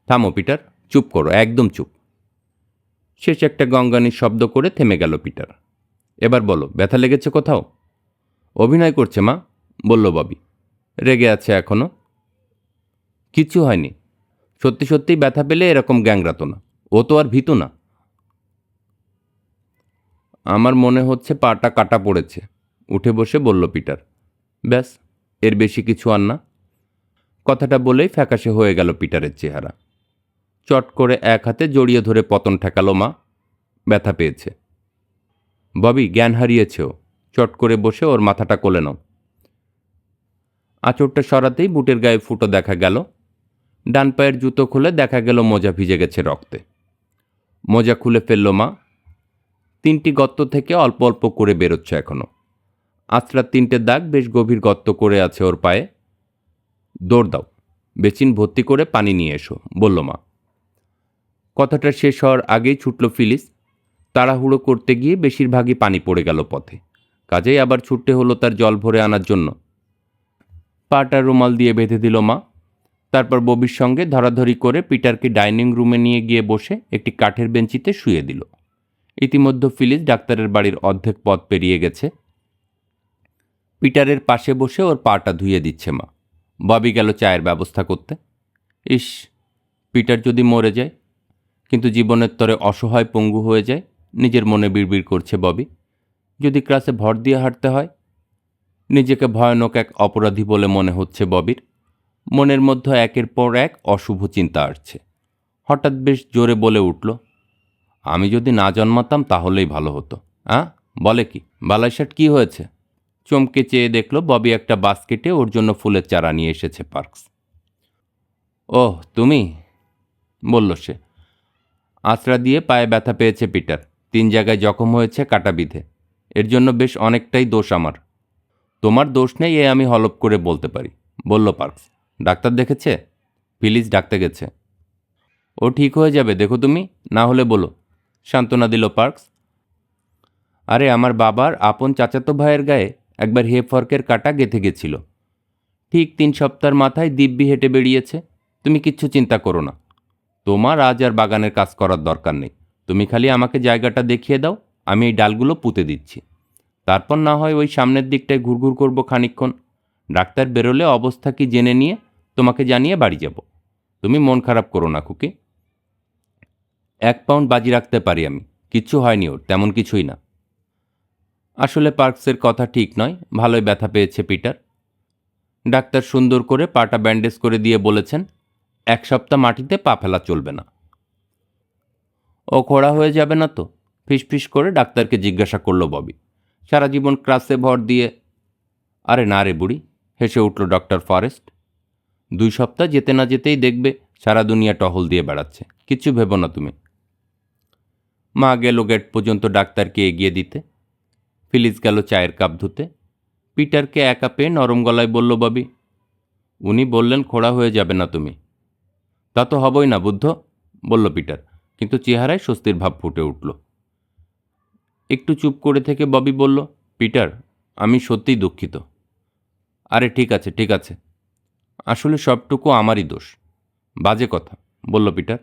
থামো পিটার, চুপ করো, একদম চুপ। শেষ একটা গঙ্গানির শব্দ করে থেমে গেল পিটার। এবার বলো, ব্যথা লেগেছে কোথাও? অভিনয় করছে মা, বলল ববি। রেগে আছে এখনো? কিচ্ছু হয়নি। সত্যি সত্যিই ব্যথা পেলে এরকম গ্যাংরাতো না। ও তো আর ভীতু না। আমার মনে হচ্ছে পাটা কাটা পড়েছে, উঠে বসে বলল পিটার। ব্যাস, এর বেশি কিছু আর না। কথাটা বলেই ফ্যাকাশে হয়ে গেল পিটারের চেহারা। চট করে এক হাতে জড়িয়ে ধরে পতন ঠেকালো মা। ব্যথা পেয়েছে ববি, জ্ঞান হারিয়েছে ও। চট করে বসে ওর মাথাটা কোলে নাও। আঁচড়টা সরাতেই বুটের গায়ে ফুটো দেখা গেল। ডান পায়ের জুতো খুলে দেখা গেল মোজা ভিজে গেছে রক্তে। মোজা খুলে ফেলল মা। 3টি গর্ত থেকে অল্প অল্প করে বেরোচ্ছে এখনো। আঁচড়ার 3টে দাগ বেশ গভীর গর্ত করে আছে ওর পায়ে। দৌড় দাও, বেচিন ভর্তি করে পানি নিয়ে এসো, বলল মা। কথাটা শেষ হওয়ার আগেই ছুটল ফিলিস। তাড়াহুড়ো করতে গিয়ে বেশিরভাগই পানি পড়ে গেল পথে। কাজেই আবার ছুটতে হলো তার জল ভরে আনার জন্য। পাটা রুমাল দিয়ে বেঁধে দিল মা। তারপর ববির সঙ্গে ধরাধরি করে পিটারকে ডাইনিং রুমে নিয়ে গিয়ে বসে একটি কাঠের বেঞ্চিতে শুয়ে দিল। ইতিমধ্যে ফিলিস ডাক্তারের বাড়ির অর্ধেক পথ পেরিয়ে গেছে। পিটারের পাশে বসে ওর পাটা ধুয়ে দিচ্ছে মা। ববি গেল চায়ের ব্যবস্থা করতে। ইস, পিটার যদি মরে যায়, কিন্তু জীবনের তরে অসহায় পঙ্গু হয়ে যায়। নিজের মনে বিড়বিড় করছে ববি। যদি ক্লাসে ভর দিয়ে হাঁটতে হয়। নিজেকে ভয়ানক এক অপরাধী বলে মনে হচ্ছে ববির। মনের মধ্যে একের পর এক অশুভ চিন্তা আসছে। হঠাৎ বেশ জোরে বলে উঠল, আমি যদি না জন্মাতাম তাহলেই ভালো হতো। বলে কি? বালাইশাট কি হয়েছে? চমকে চেয়ে দেখল ববি একটা বাস্কেটে ওর জন্য ফুলের চারা নিয়ে এসেছে পার্কস। ওহ, তুমি, বলল সে। আঁচড়া দিয়ে পায়ে ব্যথা পেয়েছে পিটার। 3 জায়গায় জখম হয়েছে কাটা বিধে। এর জন্য বেশ অনেকটাই দোষ আমার। তোমার দোষ নেই এ আমি হলপ করে বলতে পারি, বলল পার্কস। ডাক্তার দেখেছে? ফিলিস ডাকতে গেছে। ও ঠিক হয়ে যাবে, দেখো তুমি, না হলে বলো, সান্ত্বনা দিল পার্কস। আরে, আমার বাবার আপন চাচাতো ভাইয়ের গায়ে একবার হেফর্কের কাটা গেঁথে গেছিল। ঠিক 3 সপ্তাহের মাথায় দিব্যি হেঁটে বেরিয়েছে। তুমি কিচ্ছু চিন্তা করো না। তোমার আজ আর বাগানের কাজ করার দরকার নেই। তুমি খালি আমাকে জায়গাটা দেখিয়ে দাও, আমি এই ডালগুলো পুঁতে দিচ্ছি। তারপর না হয় ওই সামনের দিকটায় ঘুরঘুর করবো খানিকক্ষণ। ডাক্তার বেরোলে অবস্থা কি জেনে নিয়ে তোমাকে জানিয়ে বাড়ি যাব। তুমি মন খারাপ করো না খুকি। 1 পাউন্ড বাজি রাখতে পারি আমি, কিচ্ছু হয়নি ওর, তেমন কিছুই না। আসলে পার্কসের কথা ঠিক নয়, ভালোই ব্যথা পেয়েছে পিটার। ডাক্তার সুন্দর করে পাটা ব্যান্ডেজ করে দিয়ে বলেছেন, 1 সপ্তাহ মাটিতে পা ফেলা চলবে না। ও খোড়া হয়ে যাবে না তো? ফিসফিস করে ডাক্তারকে জিজ্ঞাসা করল ববি। সারা জীবন ক্লাসে ভর দিয়ে। আরে না রে বুড়ি, হেসে উঠল ডক্টর ফরেস্ট। 2 সপ্তাহ যেতে না যেতেই দেখবে সারা দুনিয়া টহল দিয়ে বেড়াচ্ছে। কিচ্ছু ভেবো না তুমি। মা গেল গেট পর্যন্ত ডাক্তারকে এগিয়ে দিতে। ফিলিস গেল চায়ের কাপ ধুতে। পিটারকে একা পেয়ে নরম গলায় বলল ববি, উনি বললেন খোড়া হয়ে যাবে না তুমি। তা তো হবই না বুদ্ধ, বলল পিটার, কিন্তু চেহারায় স্বস্তির ভাব ফুটে উঠল। একটু চুপ করে থেকে ববি বলল, পিটার, আমি সত্যিই দুঃখিত। আরে ঠিক আছে, ঠিক আছে, আসলে সবটুকু আমারই দোষ। বাজে কথা, বলল পিটার।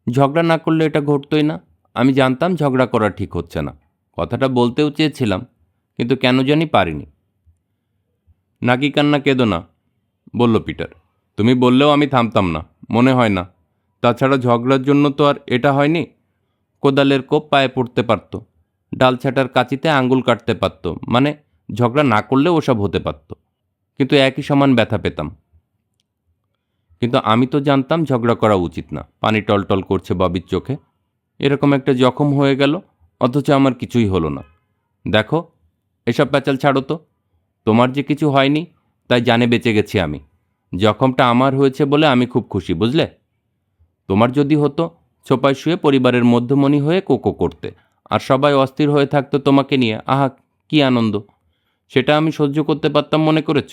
ঝগড়া না করলে এটা ঘটতই না। আমি জানতাম ঝগড়া করা ঠিক হচ্ছে না। কথাটা বলতেও চেয়েছিলাম, কিন্তু কেন জানি পারিনি। নাকি কান্না কেঁদো না, বলল পিটার। তুমি বললেও আমি থামতাম না, মনে হয় না। তাছাড়া ঝগড়ার জন্য তো আর এটা হয়নি। কোদালের কোপ পায়ে পড়তে পারত, ডাল ছাটার কাঁচিতে আঙুল কাটতে পারত, মানে ঝগড়া না করলেও ওসব হতে পারত, কিন্তু একই সমান ব্যথা পেতাম। কিন্তু আমি তো জানতাম ঝগড়া করা উচিত না। পানি টলটল করছে ববির চোখে। এরকম একটা জখম হয়ে গেল, অথচ আমার কিছুই হলো না। দেখো, এসব প্যাচাল ছাড়ো তো। তোমার যে কিছু হয়নি তাই জানে বেঁচে গেছি আমি। জখমটা আমার হয়েছে বলে আমি খুব খুশি, বুঝলে? তোমার যদি হতো, ছোপায় শুয়ে পরিবারের মধ্যমণি হয়ে কোকো করতে, আর সবাই অস্থির হয়ে থাকতো তোমাকে নিয়ে, আহা কি আনন্দ! সেটা আমি সহ্য করতে পারতাম মনে করেছ?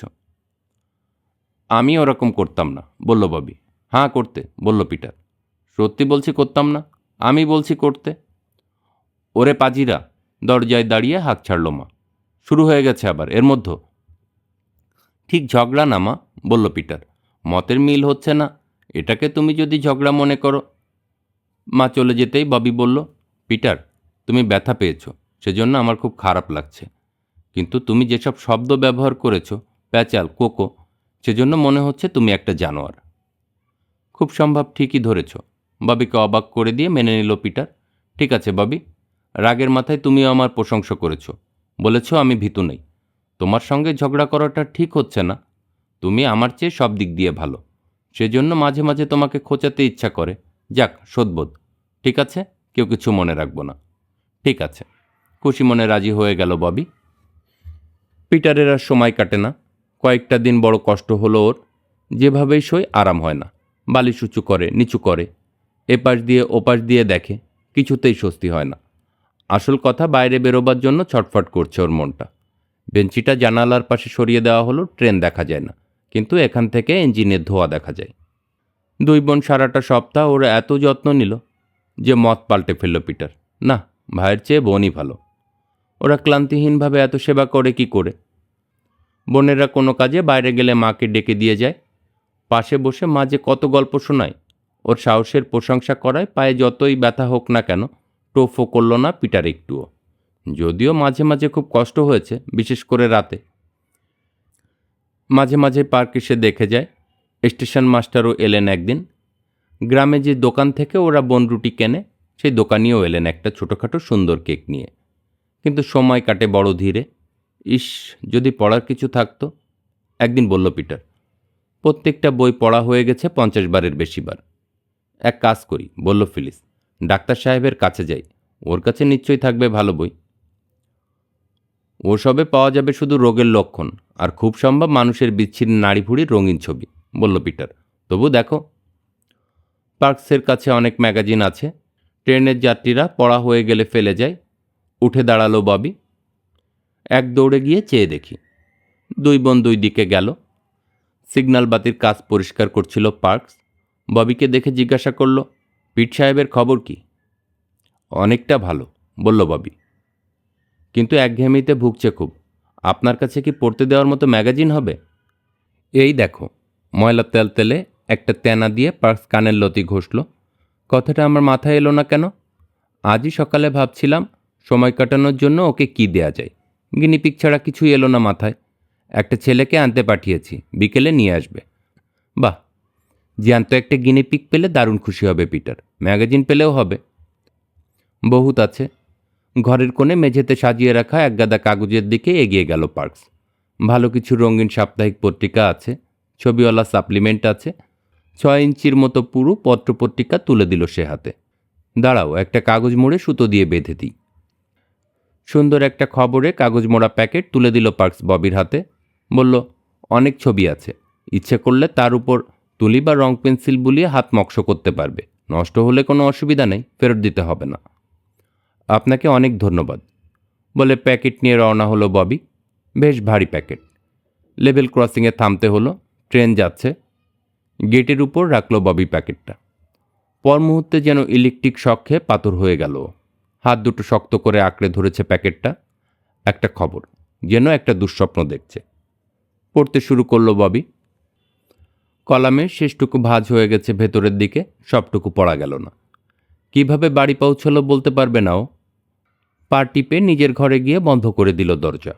আমি ওরকম করতাম না, বলল ববি। হ্যাঁ করতে, বলল পিটার। সত্যি বলছি করতাম না, আমি বলছি করতে। ওরে পাজিরা, দরজায় দাঁড়িয়ে হাঁক ছাড়ল মা। শুরু হয়ে গেছে আবার এর মধ্যে। ঠিক ঝগড়া না মা, বলল পিটার। মতের মিল হচ্ছে না, এটাকে তুমি যদি ঝগড়া মনে করো। মা চলে যেতেই ববি বলল, পিটার, তুমি ব্যথা পেয়েছ, সেজন্য আমার খুব খারাপ লাগছে। কিন্তু তুমি যেসব শব্দ ব্যবহার করেছ, প্যাচাল, কোকো, সেজন্য মনে হচ্ছে তুমি একটা জানোয়ার। খুব সম্ভব ঠিকই ধরেছ। ববিকে অবাক করে দিয়ে মেনে নিল পিটার। ঠিক আছে ববি, রাগের মাথায় তুমিও আমার প্রশংসা করেছ, বলেছ আমি ভীতু নেই। তোমার সঙ্গে ঝগড়া করাটা ঠিক হচ্ছে না। তুমি আমার চেয়ে সব দিক দিয়ে ভালো, সেজন্য মাঝে মাঝে তোমাকে খোঁচাতে ইচ্ছা করে। যাক, শোধবোধ। ঠিক আছে, কেউ কিছু মনে রাখবো না। ঠিক আছে। খুশি মনে রাজি হয়ে গেল ববি। পিটারের আর সময় কাটে না। কয়েকটা দিন বড় কষ্ট হলো ওর। যেভাবেই সই আরাম হয় না। বালিশ উঁচু করে, নিচু করে, এপাশ দিয়ে ওপাশ দিয়ে দেখে, কিছুতেই স্বস্তি হয় না। আসল কথা, বাইরে বেরোবার জন্য ছটফট করছে ওর মনটা। বেঞ্চিটা জানালার পাশে সরিয়ে দেওয়া হলো, ট্রেন দেখা যায় না, কিন্তু এখান থেকে ইঞ্জিনের ধোঁয়া দেখা যায়। 2 বোন সারাটা সপ্তাহ ওর এত যত্ন নিল যে মত পাল্টে ফেলল পিটার। না, ভাইয়ের চেয়ে বোনই ভালো। ওরা ক্লান্তিহীনভাবে এত সেবা করে কি করে? বোনেরা কোনো কাজে বাইরে গেলে মাকে ডেকে দিয়ে যায়। পাশে বসে মা যে কত গল্প শোনায়। ওর সাহসের প্রশংসা করায় পায়ে যতই ব্যথা হোক না কেন, টোফও করল না পিটার একটুও। যদিও মাঝে মাঝে খুব কষ্ট হয়েছে, বিশেষ করে রাতে। মাঝে মাঝে পার্ক এসে দেখে যায়। স্টেশন মাস্টারও এলেন একদিন। গ্রামে যে দোকান থেকে ওরা বনরুটি কেনে, সেই দোকানিও এলেন একটা ছোটোখাটো সুন্দর কেক নিয়ে। কিন্তু সময় কাটে বড় ধীরে। ইস, যদি পড়ার কিছু থাকতো। একদিন বলল পিটার, প্রত্যেকটা বই পড়া হয়ে গেছে 50 বারের বেশি বার। এক কাজ করি, বলল ফিলিস, ডাক্তার সাহেবের কাছে যাই, ওর কাছে নিশ্চয়ই থাকবে ভালো বই। ওসবে পাওয়া যাবে শুধু রোগের লক্ষণ, আর খুব সম্ভব মানুষের বিচ্ছিন্ন নাড়িভুড়ির রঙিন ছবি, বলল পিটার। তবু দেখো। পার্কসের কাছে অনেক ম্যাগাজিন আছে। ট্রেনের যাত্রীরা পড়া হয়ে গেলে ফেলে যায়। উঠে দাঁড়ালো ববি। এক দৌড়ে গিয়ে চেয়ে দেখি। দুই বোন দুই দিকে গেল। সিগন্যাল বাতির কাজ পরিষ্কার করছিল পার্কস। ববিকে দেখে জিজ্ঞাসা করল, পিট সাহেবের খবর কি? অনেকটা ভালো, বলল ববি, কিন্তু একঘেয়েমিতে ভুগছে খুব। আপনার কাছে কি পড়তে দেওয়ার মতো ম্যাগাজিন হবে? এই দেখো। ময়লা তেলতেলে একটা তেনা দিয়ে পার্কস কানের লতি ঘষল। কথাটা আমার মাথায় এলো না কেন? আজই সকালে ভাবছিলাম সময় কাটানোর জন্য ওকে কি দেয়া যায়। গিনিপিগ ছাড়া কিছুই এলো না মাথায়। একটা ছেলেকে আনতে পাঠিয়েছি, বিকেলে নিয়ে আসবে। বাহ, জ্যান্ত একটা গিনিপিগ পেলে দারুণ খুশি হবে পিটার। ম্যাগাজিন পেলেও হবে। বহুত আছে। ঘরের কোণে মেঝেতে সাজিয়ে রাখা একগাদা কাগজের দিকে এগিয়ে গেল পার্কস। ভালো কিছু রঙিন সাপ্তাহিক পত্রিকা আছে, ছবিওয়ালা সাপ্লিমেন্ট আছে। 6 ইঞ্চির মতো পুরো পত্রপত্রিকা তুলে দিল সে হাতে। দাঁড়াও, একটা কাগজ মুড়ে সুতো দিয়ে বেঁধে দিই। সুন্দর একটা খবরে কাগজ মোড়া প্যাকেট তুলে দিল পার্কস ববির হাতে। বলল, অনেক ছবি আছে, ইচ্ছে করলে তার উপর তুলি বা রং পেন্সিল বুলিয়ে হাত মকশ করতে পারবে। নষ্ট হলে কোনো অসুবিধা নেই, ফেরত দিতে হবে না। আপনাকে অনেক ধন্যবাদ, বলে প্যাকেট নিয়ে রওনা হলো ববি। বেশ ভারী প্যাকেট। লেভেল ক্রসিংয়ে থামতে হলো। ট্রেন যাচ্ছে। গেটের উপর রাখলো ববি প্যাকেটটা। পর মুহূর্তে যেন ইলেকট্রিক শক খেয়ে পাথর হয়ে গেল। হাত দুটো শক্ত করে আঁকড়ে ধরেছে প্যাকেটটা। একটা খবর, যেন একটা দুঃস্বপ্ন দেখছে। পড়তে শুরু করলো ববি। কলামের শেষটুকু ভাঁজ হয়ে গেছে ভেতরের দিকে, সবটুকু পড়া গেল না। কিভাবে বাড়ি পৌঁছলো বলতে পারবে না ও। পা টিপে নিজের ঘরে গিয়ে বন্ধ করে দিল দরজা।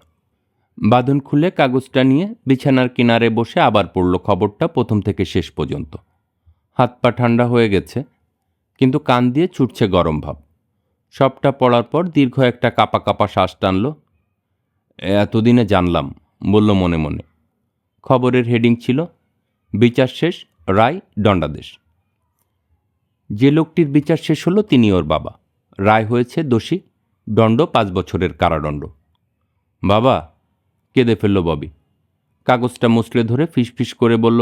বাঁধন খুলে কাগজটা নিয়ে বিছানার কিনারে বসে আবার পড়ল খবরটা প্রথম থেকে শেষ পর্যন্ত। হাত পা ঠান্ডা হয়ে গেছে, কিন্তু কান দিয়ে ছুটছে গরম ভাব। সবটা পড়ার পর দীর্ঘ একটা কাপা কাপা শ্বাস টানল। এতদিনে জানলাম, বলল মনে মনে। খবরের হেডিং ছিল, বিচার শেষ, রায় দণ্ডাদেশ। যে লোকটির বিচার শেষ হলো তিনি ওর বাবা। রায় হয়েছে দোষী, দণ্ড 5 বছরের কারাদণ্ড। বাবা, কেঁদে ফেলল ববি। কাগজটা মুচড়ে ধরে ফিসফিস করে বলল,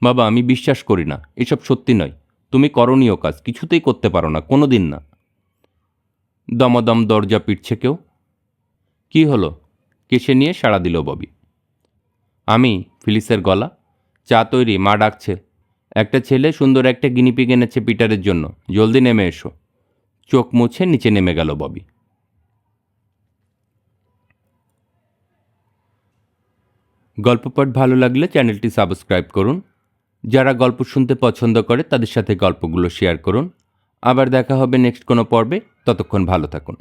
বাবা, আমি বিশ্বাস করি না, এসব সত্যি নয়। তুমি করণীয় কাজ কিছুতেই করতে পারো না, কোনো দিন না। দমদম দরজা পিটছে কেউ। কি হলো? কেসে নিয়ে সাড়া দিল ববি। আমি। ফিলিসের গলা। চা তৈরি, মা ডাকছে। একটা ছেলে সুন্দর একটা গিনিপিগ এনেছে পিটারের জন্য, জলদি নেমে এসো। চোখ মুছে নিচে নেমে গেল ববি। গল্পপাঠ ভালো লাগলে চ্যানেলটি সাবস্ক্রাইব করুন। যারা গল্প শুনতে পছন্দ করে তাদের সাথে গল্পগুলো শেয়ার করুন। আবার দেখা হবে নেক্সট কোনো পর্বে। ততক্ষণ ভালো থাকুন।